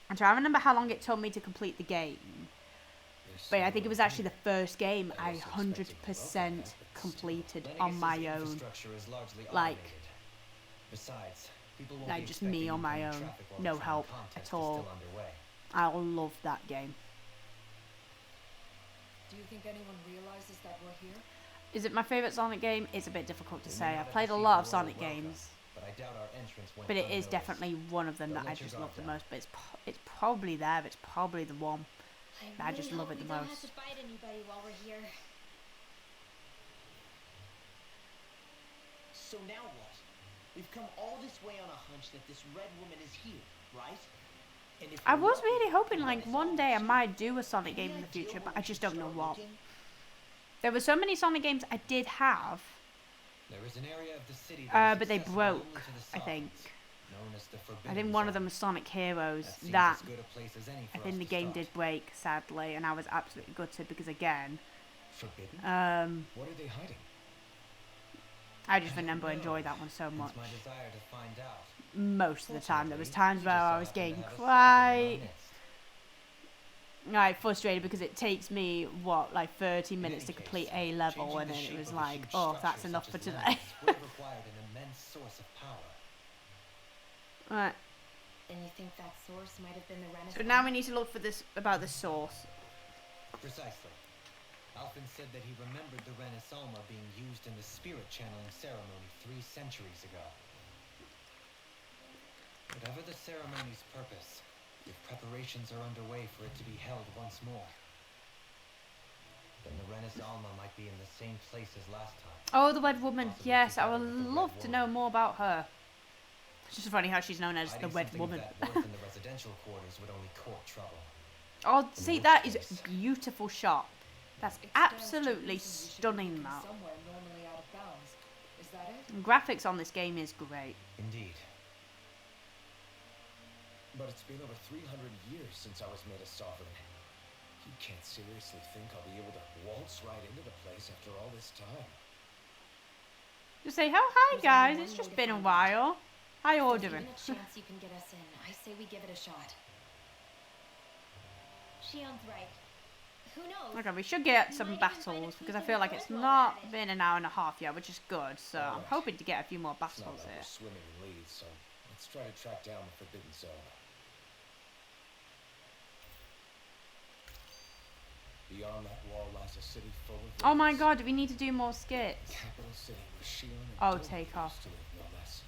I'm trying to remember how long it took me to complete the game. But I think it was actually the first game I 100% completed on my Lenegus's own. infrastructure is largely Like, automated. Besides, people won't like be just me expecting on my incoming own. traffic while No the Tron help contest at is all. still underway. I love that game. Do you think anyone realizes that we're here? Is it my favourite Sonic game? It's a bit difficult to We may say. not I've have played a received lot the of Sonic royal welcome, games, but I doubt our entrance went but it is unnoticed. definitely one of them Don't that I let your just love guard the down. most. But it's probably there. It's probably the one. I just really love hope it the we don't most. have to fight anybody while we're here. So now what? We've come all this way on a hunch that this red woman is here, right? And if I we're was lucky, really hoping the like Renaissance one day I too. might do a Sonic Any game in the idea future, where but we I just should don't know start what. looking? There were so many Sonic games I did have, There is an area of the city but they accessible only broke, to the I think. Sovereigns, known as the I Forbidden think one of them Zone. was Sonic Heroes. Seems That as good a place as any I for think us the to game start. did break, sadly, and I was absolutely gutted because again, Forbidden? What are they hiding? I just remember enjoying that one so Hence much. my desire to find out. most of the time. There was times Fortunately, where we just I so was happen to getting have a Cyclone in our quite midst. frustrated because it takes me what, like 30 In minutes any to complete case, A level, changing and the then it shape was of a like, huge oh, structure that's enough such for as today. Lennox would have required an immense source of power. Right. And you think that source might have been the Renaissance? So now we need to look for this about the source. Precisely. Alfin said that he remembered the Renaissance being used in the spirit channeling ceremony 3 centuries ago. Whatever the ceremony's purpose, if preparations are underway for it to be held once more, then the Renaissance might be in the same place as last time. Oh, the Wed Woman. Possibly Yes, I together would with the Red love to know Woman. more about her. It's just funny how she's known as the Hiding Wed something Woman. of that worth in the residential quarters would only court trouble. Oh, In see, which that is case- a beautiful shot. That's It stands to absolutely reason we should be stunning, looking that. somewhere normally out of bounds. Is that it? And graphics on this game is great. Indeed. But it's been over 300 years since I was made a sovereign. You can't seriously think I'll be able to waltz right into the place after all this time. Just say, oh, hi There's guys, only it's one just way to been a find out. while. How you all If there's doing? even a chance you can get us in, I say we give it a shot. Shion's right. Who knows? Okay, we should get We some might even find a battles, because I peek in feel the like it's hood while not we're at it. been an hour and a half yet, which is good. So I'm Alright. hoping to get a few more It's not battles like here. we're swimming in leads, so let's try to track down the Forbidden Zone. Beyond that wall lies a city full of Oh my ruins. god, do we need to do more skits? Capital city where Shion and Oh, Toby take used off. to live, no less.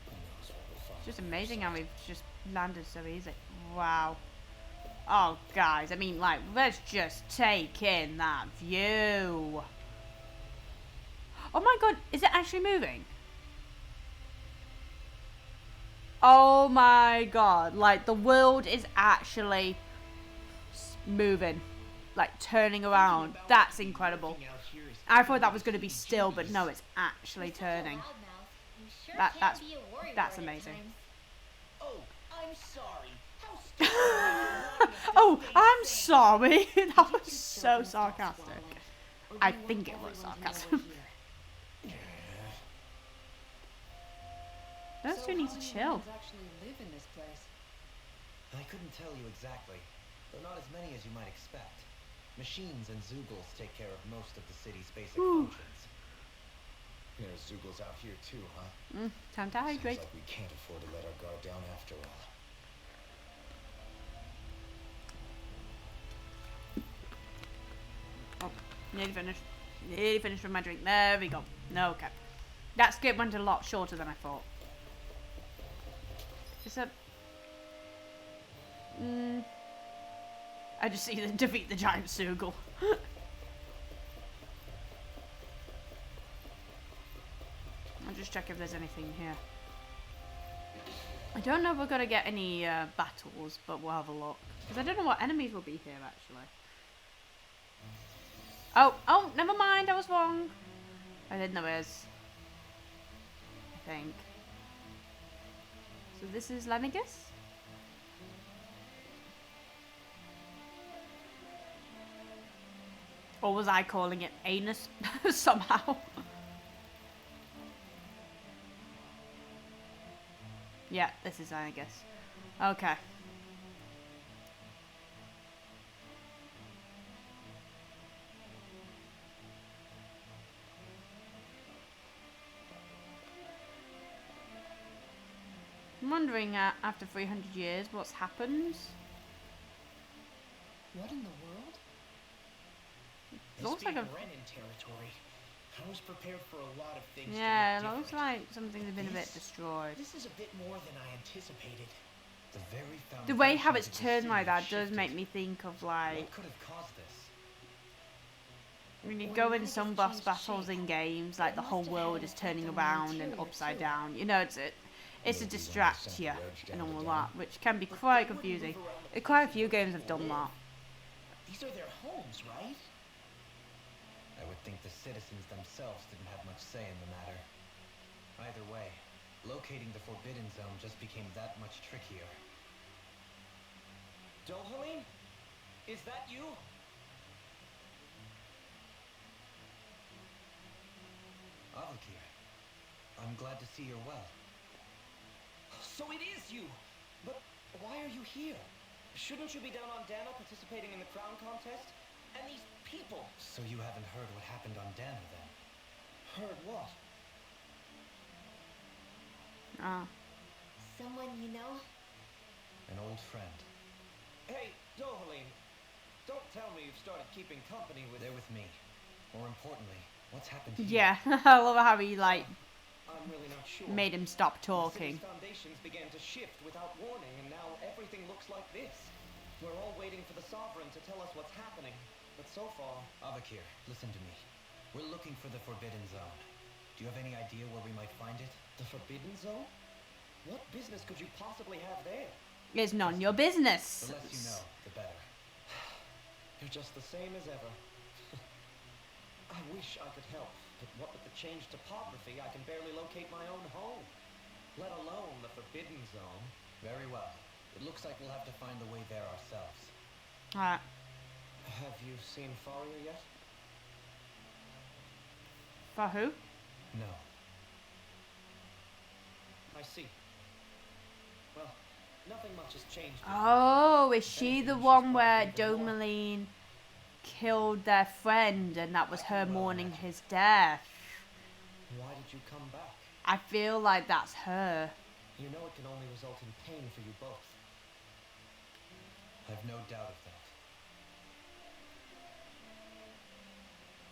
Who knows what we'll find It's just on the other amazing how side. we've just landed so easy. Wow. Oh, guys, I mean, like, let's just take in that view. Oh my god, is it actually moving? Oh my god, like, the world is actually moving. Like, turning around. That's incredible. I thought that was going to be still, but no, it's actually You're such a turning. loudmouth. You sure That- can that's- be a worrywart that's at amazing. times. Oh, I'm sorry. How stupid of me for wanting us to Oh, stay I'm sane. sorry. That Did you was two so children stop sarcastic. squabbling? Or do I you want think it was everyone to know sarcasm. we're here? Those So two need how to many chill. humans actually live in this place? I couldn't tell you exactly, though not as many as you might expect. Machines and Zoogles take care of most of the city's basic Whew. functions. There's Zoogles out here too, huh? Time to Sounds hydrate. like we can't afford to let our guard down after all. Oh, nearly finished. Nearly finished with my drink. There we go. No, okay. That skip went a lot shorter than I thought. Is that... I just see them defeat the giant Soogle. I'll just check if there's anything here. I don't know if we're going to get any battles, but we'll have a look. Because I don't know what enemies will be here, actually. Oh, never mind, I was wrong. I didn't know there is. I think. So this is Lennox? Or was I calling it anus somehow? Yeah, this is Lennox. Okay. I'm wondering, after 300 years, what's happened? What in the world? It looks like a... Renin territory. I was prepared for a lot of things. to Yeah, it look looks different. like something's been a bit destroyed. This is a bit more than I anticipated. The very The way how foundations it's of the turned city like that have does shifted. make me think of, like... What could have caused this? When you Or go might in have some just boss changed battles shape. in games, like It the must whole have world had is an turning effect on the around and interior, upside too. down. You know, it's to Maybe when they distract sent you the wedge and down all the that, dam. which can be But quite they wouldn't confusing. move around the Quite a place few where games have people done live. that. These are their homes, right? I would think the citizens themselves didn't have much say in the matter. Either way, locating the Forbidden Zone just became that much trickier. Dohaline? Is that you? Avakir, I'm glad to see you're well. So it is you! But why are you here? Shouldn't you be down on Dana participating in the crown contest? And these people! So you haven't heard what happened on Dana then? Heard what? Ah. Someone you know? An old friend. Hey, Dohaline! Don't tell me you've started keeping company with... They're with me. More importantly, what's happened here? Yeah, I love how he like I'm really not sure. made him stop The talking. city's foundations began to shift without warning, and now everything looks like this. We're all waiting for the Sovereign to tell us what's happening. But so far... Avakir, listen to me. We're looking for the Forbidden Zone. Do you have any idea where we might find it? The Forbidden Zone? What business could you possibly have there? It's none your business. The less you know, the better. You're just the same as ever. I wish I could help, but what with the changed topography, I can barely locate my own home. Let alone the Forbidden Zone. Very well. It looks like we'll have to find the way there ourselves. Alright. Have you seen Faria yet? For who? No. I see. Well, nothing much has changed. Oh, is she the one where Domaline killed their friend and that was her mourning his death? Why did you come back? I feel like that's her. You know it can only result in pain for you both. I've no doubt of that.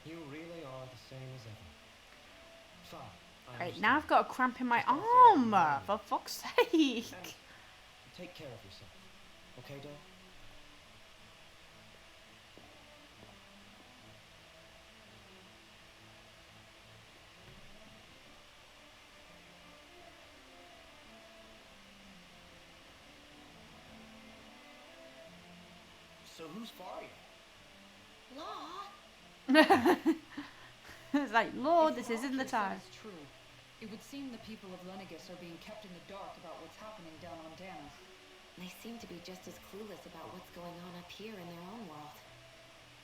You really are the same as ever. Fine. I Right, understand. now I've got a cramp in my Just don't say I arm, know you. for fuck's sake. And take care of yourself. Okay, Dale? So who's Faria? Law? It's like, Lord, If this what isn't the Avakir said time. is true, it would seem the people of Lenegis are being kept in the dark about what's happening down on Dana. They seem to be just as clueless about what's going on up here in their own world.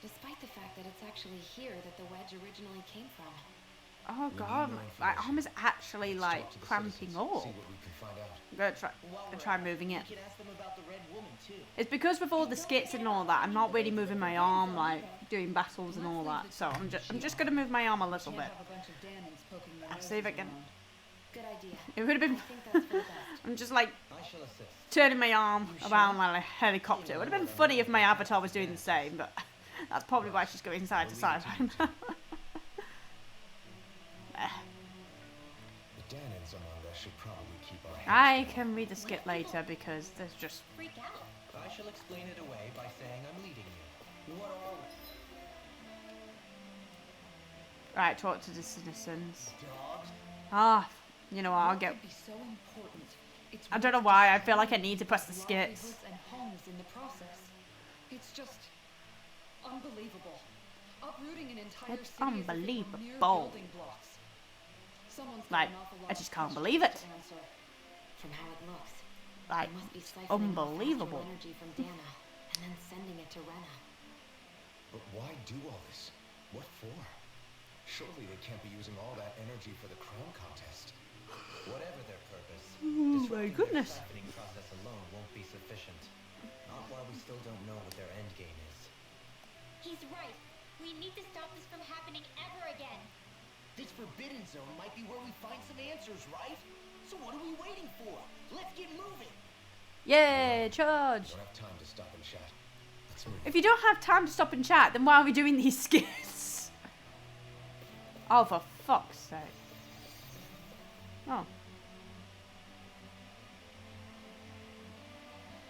Despite the fact that it's actually here that the wedge originally came from. Oh We god, need more my arm is information. actually Let's like talk to the cramping citizens, up. See what we can find out. I'm gonna try moving it. We can ask them about the Red Woman too. It's because with all the skits and all that, I'm not really moving my arm like doing battles and all that. So I'm just gonna move my arm a little Can't bit. have a bunch of Danans poking their I'll see if I noses can. around. Good idea. It would have I been. think that's for the best. I'm just like I shall assist. turning my arm around like a helicopter. It would have been funny if my avatar was doing the same, but that's probably why she's going side to side right now. The Danans among us should probably keep our heads I down. can read the skit later because there's just. Freak out. I shall explain it away by saying I'm leading you. What are Right, talk to the citizens. Dogs? Ah, you know what, I'll What get. could be so important? It's I don't know what's why, I feel like I destroying need to press the people's skits. livelihoods and homes in the process. It's just unbelievable. Uprooting an entire It's city as if it were mere unbelievable. building blocks. Someone's got Like, an awful I lot just of can't questions believe it. to answer. From how it looks, Like, they must be it's siphoning off unbelievable. astral energy from Dana and then sending it to Rena. But why do all this? What for? Surely they can't be using all that energy for the crown contest. whatever their purpose. Oh my disrupting goodness. Their siphoning process alone won't be sufficient. Not while we still don't know what their end game is. He's right. We need to stop this from happening ever again. This Forbidden Zone might be where we find some answers, right? So what are we waiting for? Let's get moving! Yay, We charge! don't have time to stop and chat. Let's move. If you don't have time to stop and chat, then why are we doing these skits? Oh, for fuck's sake. Oh.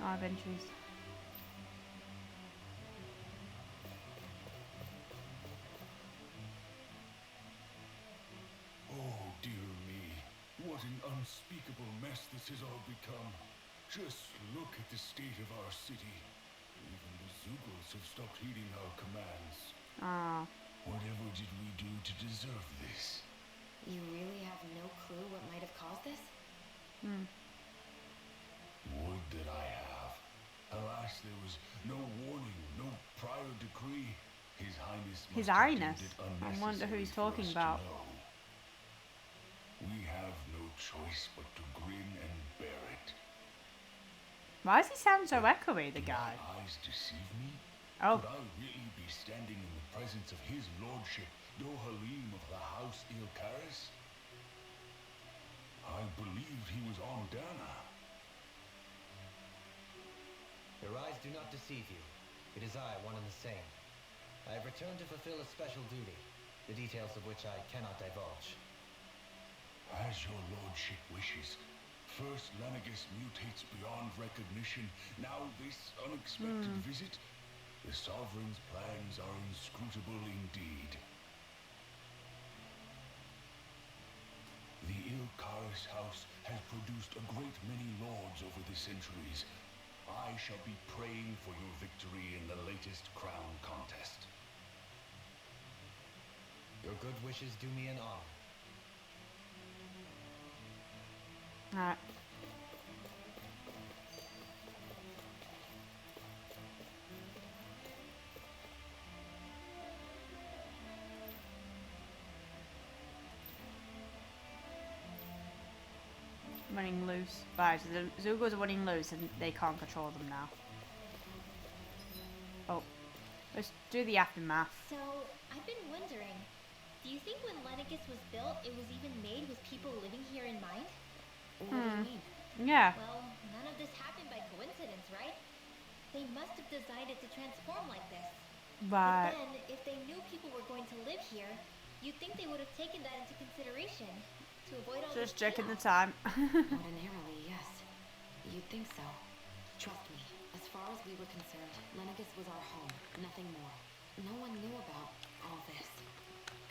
Oh, I've entries. Oh, dear me. What an unspeakable mess this has all become. Just look at the state of our city. Even the Zugals have stopped heeding our commands. Ah. Whatever did we do to deserve this? You really have no clue what might have caused this? Hmm. Would that I have. Alas, there was no warning, no prior decree. His Highness must His have deemed Highness? it I wonder who he's unnecessary for talking us to about. know. We have no choice but to grin and bear it. Why does he sound so echoey, the Do guy? my eyes deceive me? Oh. Could I really be standing in the presence of his lordship, Dohalim of the House Ilkaris? I believed he was on Dana. Your eyes do not deceive you. It is I, one and the same. I have returned to fulfill a special duty, the details of which I cannot divulge. As your lordship wishes. First Lenegus mutates beyond recognition, now this unexpected visit. The Sovereign's plans are inscrutable indeed. The Ilkaris house has produced a great many lords over the centuries. I shall be praying for your victory in the latest crown contest. Your good wishes do me an honor. Alright. Running loose. Right, so the Zugos are running loose and they can't control them now. Oh. Let's do the aftermath. So, I've been wondering, do you think when Lenegus was built, it was even made with people living here in mind? What do you mean? Yeah. Well, none of this happened by coincidence, right? They must have designed it to transform like this. Right. But then, if they knew people were going to live here, you'd think they would have taken that into consideration to avoid all Just this checking the chaos. time. Ordinarily, yes. You'd think so. Trust me, as far as we were concerned, Lenegus was our home, nothing more. No one knew about all this.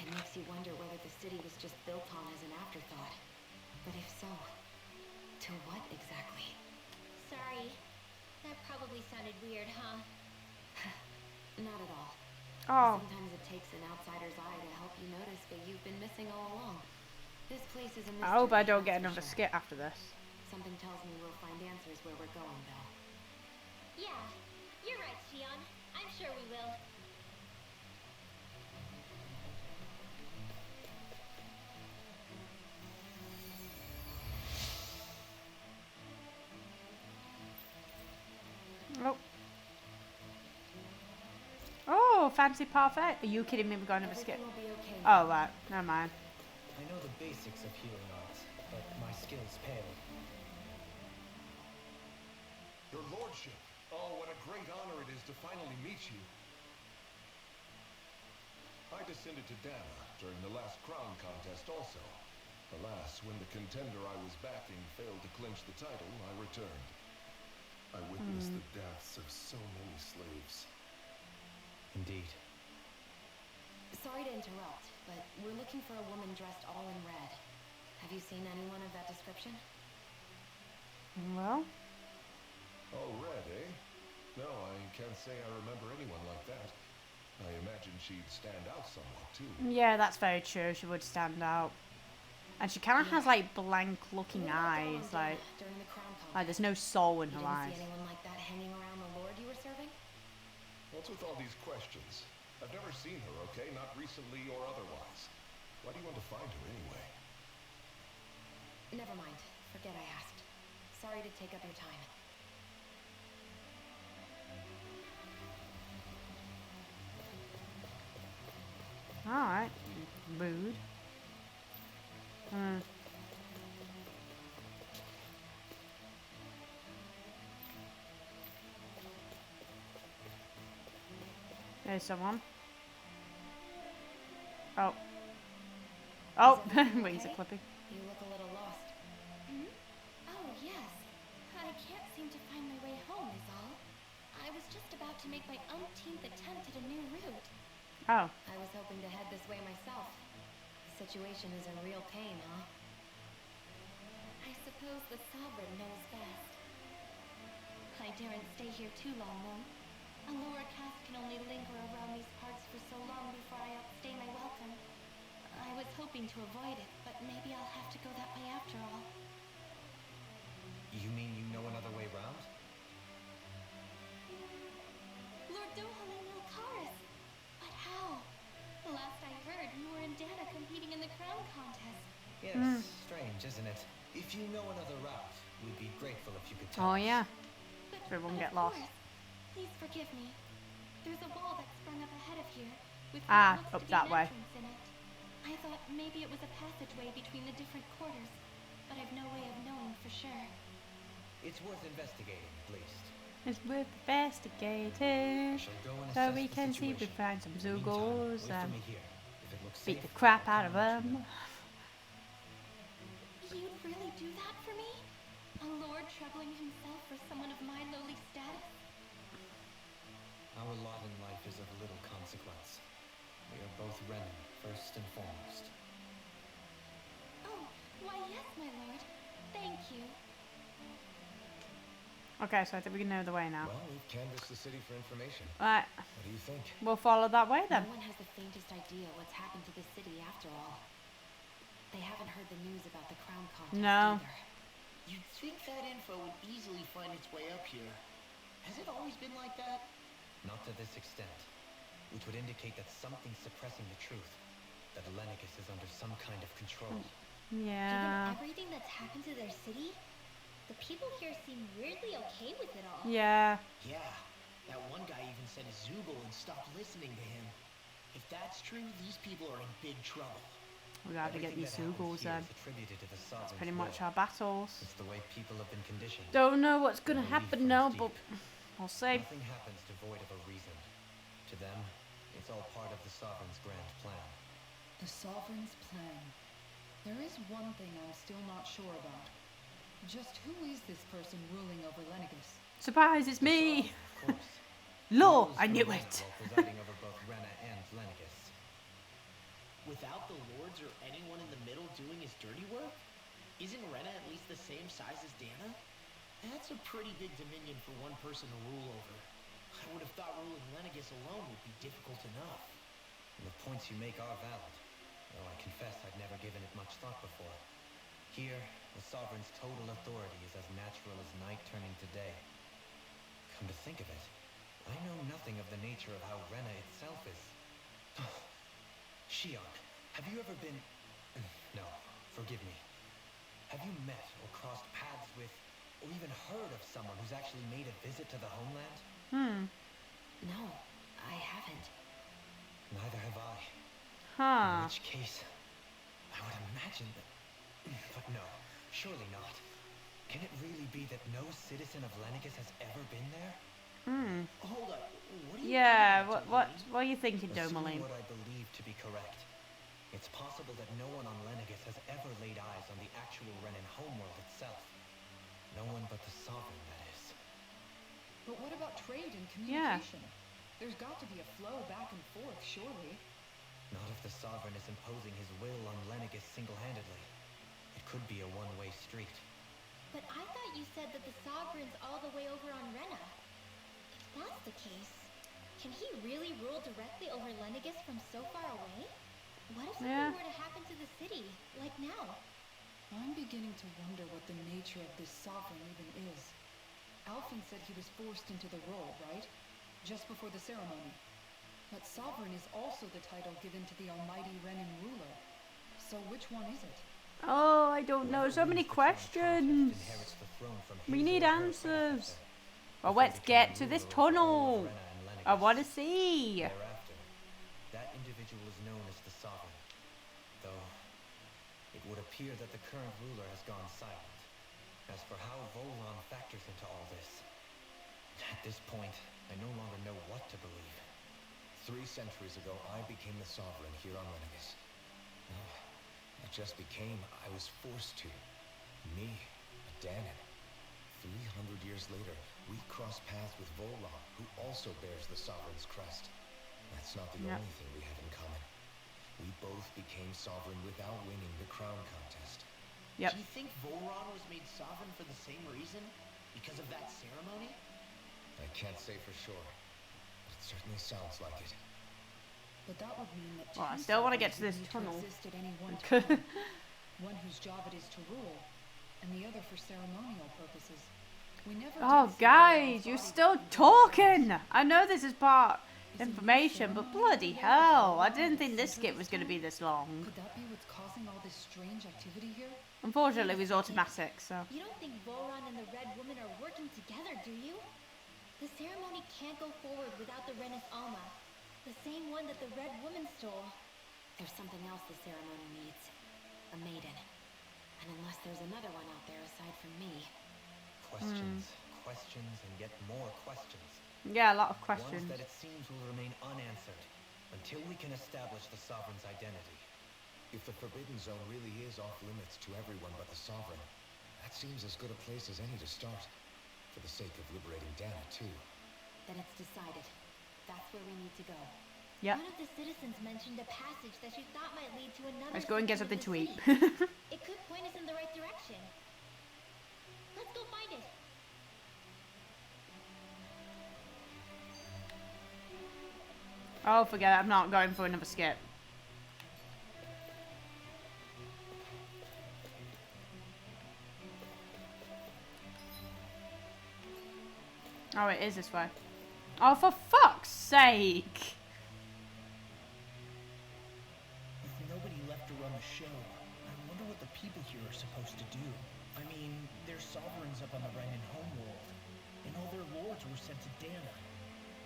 It makes you wonder whether the city was just built on as an afterthought. But if so, to what exactly? Sorry. That probably sounded weird, huh? Not at all. Oh. Sometimes it takes an outsider's eye to help you notice what you've been missing all along. This place is a mystery. I hope I don't that's get for another sure. skit after this. Something tells me we'll find answers where we're going, though. Yeah, you're right, Shion. I'm sure we will. Oh. Oh, fancy parfait. Are you kidding me? We're going to have a skit. Everything will be okay. Oh, right. Never mind. I know the basics of healing arts, but my skills pale. Your lordship! Oh, what a great honor it is to finally meet you. I descended to Dana during the last crown contest also. Alas, when the contender I was backing failed to clinch the title, I returned. I witnessed the deaths of so many slaves. Indeed. Sorry to interrupt, but we're looking for a woman dressed all in red. Have you seen anyone of that description? Well. Oh, red, eh? No, I can't say I remember anyone like that. I imagine she'd stand out somewhat, too. Yeah, that's very true. She would stand out. And she kind of has, like, blank-looking What about that eyes. one Like, during the crown contest? there's no soul in You her didn't eyes. see anyone like that hanging around the lord you were serving? What's with all these questions? I've never seen her, okay? Not recently or otherwise. Why do you want to find her anyway? Never mind. Forget I asked. Sorry to take up your time. Alright. Rude. There's someone. Oh. Oh, Is everything wings are okay? clipping. You look a little lost. Oh, yes. I can't seem to find my way home, is all. I was just about to make my umpteenth attempt at a new route. Oh. I was hoping to head this way myself. The situation is a real pain, huh? I suppose the Sovereign knows best. I daren't stay here too long, though. A lower caste can only linger around these parts for so long before I outstay my welcome. I was hoping to avoid it, but maybe I'll have to go that way after all. You mean you know another way round? Lord Dohalim Ilkaris! But how? Last I heard, you were in Dana competing in the crown contest. Yes, strange, isn't it? If you know another route, we'd be grateful if you could tell Oh us. yeah. But, So we won't but get of lost. course. Please forgive me. There's a wall that sprung up ahead of here with what Ah, looks up to be that an way. entrance in it. I thought maybe it was a passageway between the different quarters, but I've no way of knowing for sure. It's worth investigating, at least. It's worth I investigating. shall go and So assess we the can see if we situation. find some In the meantime, Zoogles wait for and me here. If it looks beat safe, the crap I'll out of come and let you them. know. You'd really do that for me? A lord troubling himself for someone of my lowly status? Our lot in life is of little consequence. We are both Renan, first and foremost. Oh, why yes, my lord. Thank you. Okay, so I think we know the way now. Well, we've canvassed the city for information. Right, What do you think? we'll follow that way then. No one has the faintest idea what's happened to the city after all. They haven't heard the news about the crown contest No. either. You'd think that info would easily find its way up here. Has it always been like that? Not to this extent, which would indicate that something's suppressing the truth. That Lenicus is under some kind of control. Yeah. Given everything that's happened to their city, the people here seem weirdly okay with it all. Yeah. Yeah. That one guy even sent a Zoogle and stopped listening to him. If that's true, these people are in big trouble. We gotta get Everything these that happens Zoogles here then. is attributed to the sovereign's Pretty much will. our battles. It's the way people have been conditioned. Don't know what's gonna Belief happen runs now, deep. but we'll see. Nothing happens devoid of a reason. To them, it's all part of the sovereign's grand plan. The Sovereign's plan. There is one thing I'm still not sure about. Just who is this person ruling over Lenicus? Surprise, it's The me! sovereign, of course. Law, Rules I from knew Rena it. while presiding over both Rena and Lenicus. Without the lords or anyone in the middle doing his dirty work? Isn't Rena at least the same size as Dana? That's a pretty big dominion for one person to rule over. I would have thought ruling Lenicus alone would be difficult enough. And the points you make are valid, though I confess I'd never given it much thought before. Here, the sovereign's total authority is as natural as night turning to day. Come to think of it, I know nothing of the nature of how Rena itself is. Shion, have you ever been... No, forgive me. Have you met or crossed paths with, or even heard of someone who's actually made a visit to the homeland? No, I haven't. Neither have I. Huh. In which case, I would imagine that... But no, surely not. Can it really be that no citizen of Lenicus has ever been there? Hold up. What are you Yeah, talking about, what Domaline? are you thinking, Assuming Domaline? what I believe to be correct, it's possible that no one on Lenicus has ever laid eyes on the actual Renan homeworld itself. No one but the sovereign, that is. But what about trade and Yeah. communication? There's got to be a flow back and forth, surely. Not if the sovereign is imposing his will on Lenicus single-handedly. It could be a one-way street. But I thought you said that the sovereign's all the way over on Rena. If that's the case, can he really rule directly over Lenicus from so far away? What if something Yeah. were to happen to the city, like now? I'm beginning to wonder what the nature of this sovereign even is. Alfin said he was forced into the role, right? Just before the ceremony. But sovereign is also the title given to the almighty Renan ruler. So which one is it? Oh, I don't know. So many questions. Inherits the throne from We his need or her answers. predecessor. Well, Before let's becoming get to this ruler of all tunnel. Rena and Lenicus. I want to see. Thereafter, that individual is known as the sovereign. Though, it would appear that the current ruler has gone silent. As for how Volon factors into all this, at this point, I no longer know what to believe. 3 centuries ago, I became the sovereign here on Lenicus. No, not just became, I was forced to. Me, a Danon. 300 years later, we cross paths with Volon, who also bears the sovereign's crest. That's not the Yep. only thing we have in common. We both became sovereign without winning the crown contest. Yep. Do you think Volron was made sovereign for the same reason? Because of that ceremony? I can't say for sure, but it certainly sounds like it. But that would mean that Well, I two still wanna get sovereigns to would this need tunnel. exist at any one time. One whose job it is to rule, and the other for ceremonial purposes. We never Oh, did see guys, Volon's you're body still before. talking. I know this is part Is it information, but ceremony bloody or hell, I Volon didn't at think the this center skit this was going to time? be this long. Could that be what's causing causing all this strange activity here? Unfortunately, it was automatic, so. You don't think Voron and the Red Woman are working together, do you? The ceremony can't go forward without the Renis Alma, the same one that the Red Woman stole. There's something else the ceremony needs. A maiden. And unless there's another one out there aside from me. Questions, questions, and yet more questions. Yeah, a lot of questions. Ones that it seems will remain unanswered until we can establish the Sovereign's identity. If the Forbidden Zone really is off limits to everyone but the Sovereign, that seems as good a place as any to start. For the sake of liberating Dana, too. Then it's decided. That's where we need to go. Yep. One of the citizens mentioned a passage that she thought might lead to another. Let's go and get section something of to the eat. city. It could point us in the right direction. Let's go find it. Oh, forget it. I'm not going for another skip. Oh, it is this way. Oh, for fuck's sake! With nobody left to run the show, I wonder what the people here are supposed to do. I mean, there's sovereigns up on the Renan homeworld, and all their lords were sent to Dana.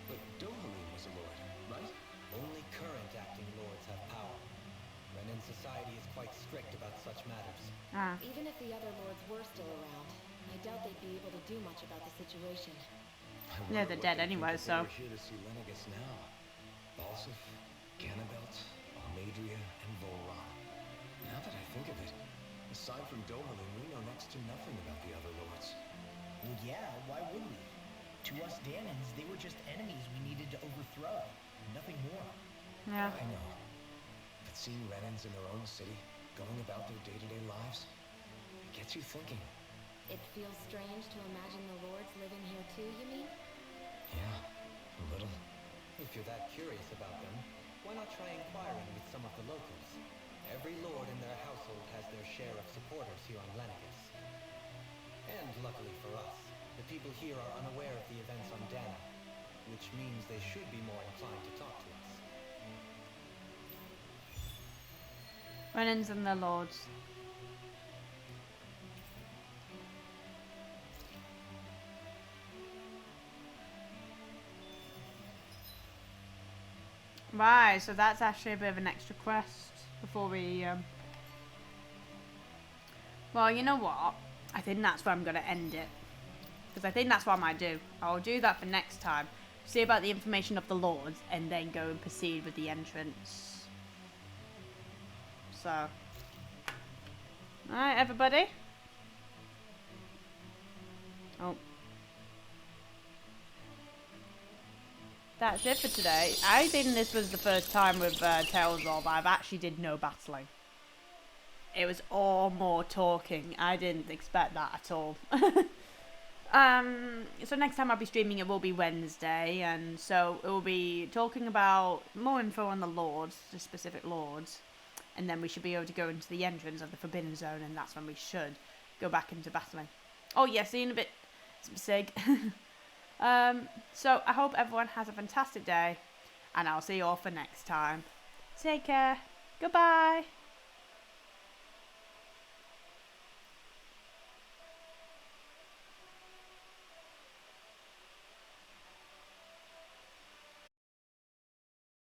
But Dohalim was a lord, right? Only current acting lords have power. Renan society is quite strict about such matters. Ah. Even if the other lords were still around, I doubt they'd be able to do much about the situation. Yeah, they're dead anyway, so. We're here to see Lenegis now. Balsif, Ganabelt, Almadria, and Volron. Now that I think of it, aside from Dohalim, we know next to nothing about the other lords. Well, yeah, why would we? To us Danans, they were just enemies we needed to overthrow. Nothing more. Yeah. I know. But seeing Renans in their own city, going about their day-to-day lives, it gets you thinking. It feels strange to imagine the lords living here too, you mean? Yeah, a little. If you're that curious about them, why not try inquiring with some of the locals? Every lord in their household has their share of supporters here on Lenegis. And luckily for us, the people here are unaware of the events on Dana, which means they should be more inclined to talk to us. Renans and their lords. Right, so that's actually a bit of an extra quest before we, Well, you know what? I think that's where I'm going to end it. Because I think that's what I might do. I'll do that for next time. See about the information of the lords, and then go and proceed with the entrance. So. Alright, everybody. Oh. That's it for today. I think this was the first time with Tales of I've actually did no battling. It was all more talking. I didn't expect that at all. So next time I'll be streaming, it will be Wednesday, and so it will be talking about more info on the lords, the specific lords, and then we should be able to go into the entrance of the Forbidden Zone, and that's when we should go back into battling. Oh yeah, see you in a bit, Sig. So I hope everyone has a fantastic day, and I'll see you all for next time. Take care. Goodbye.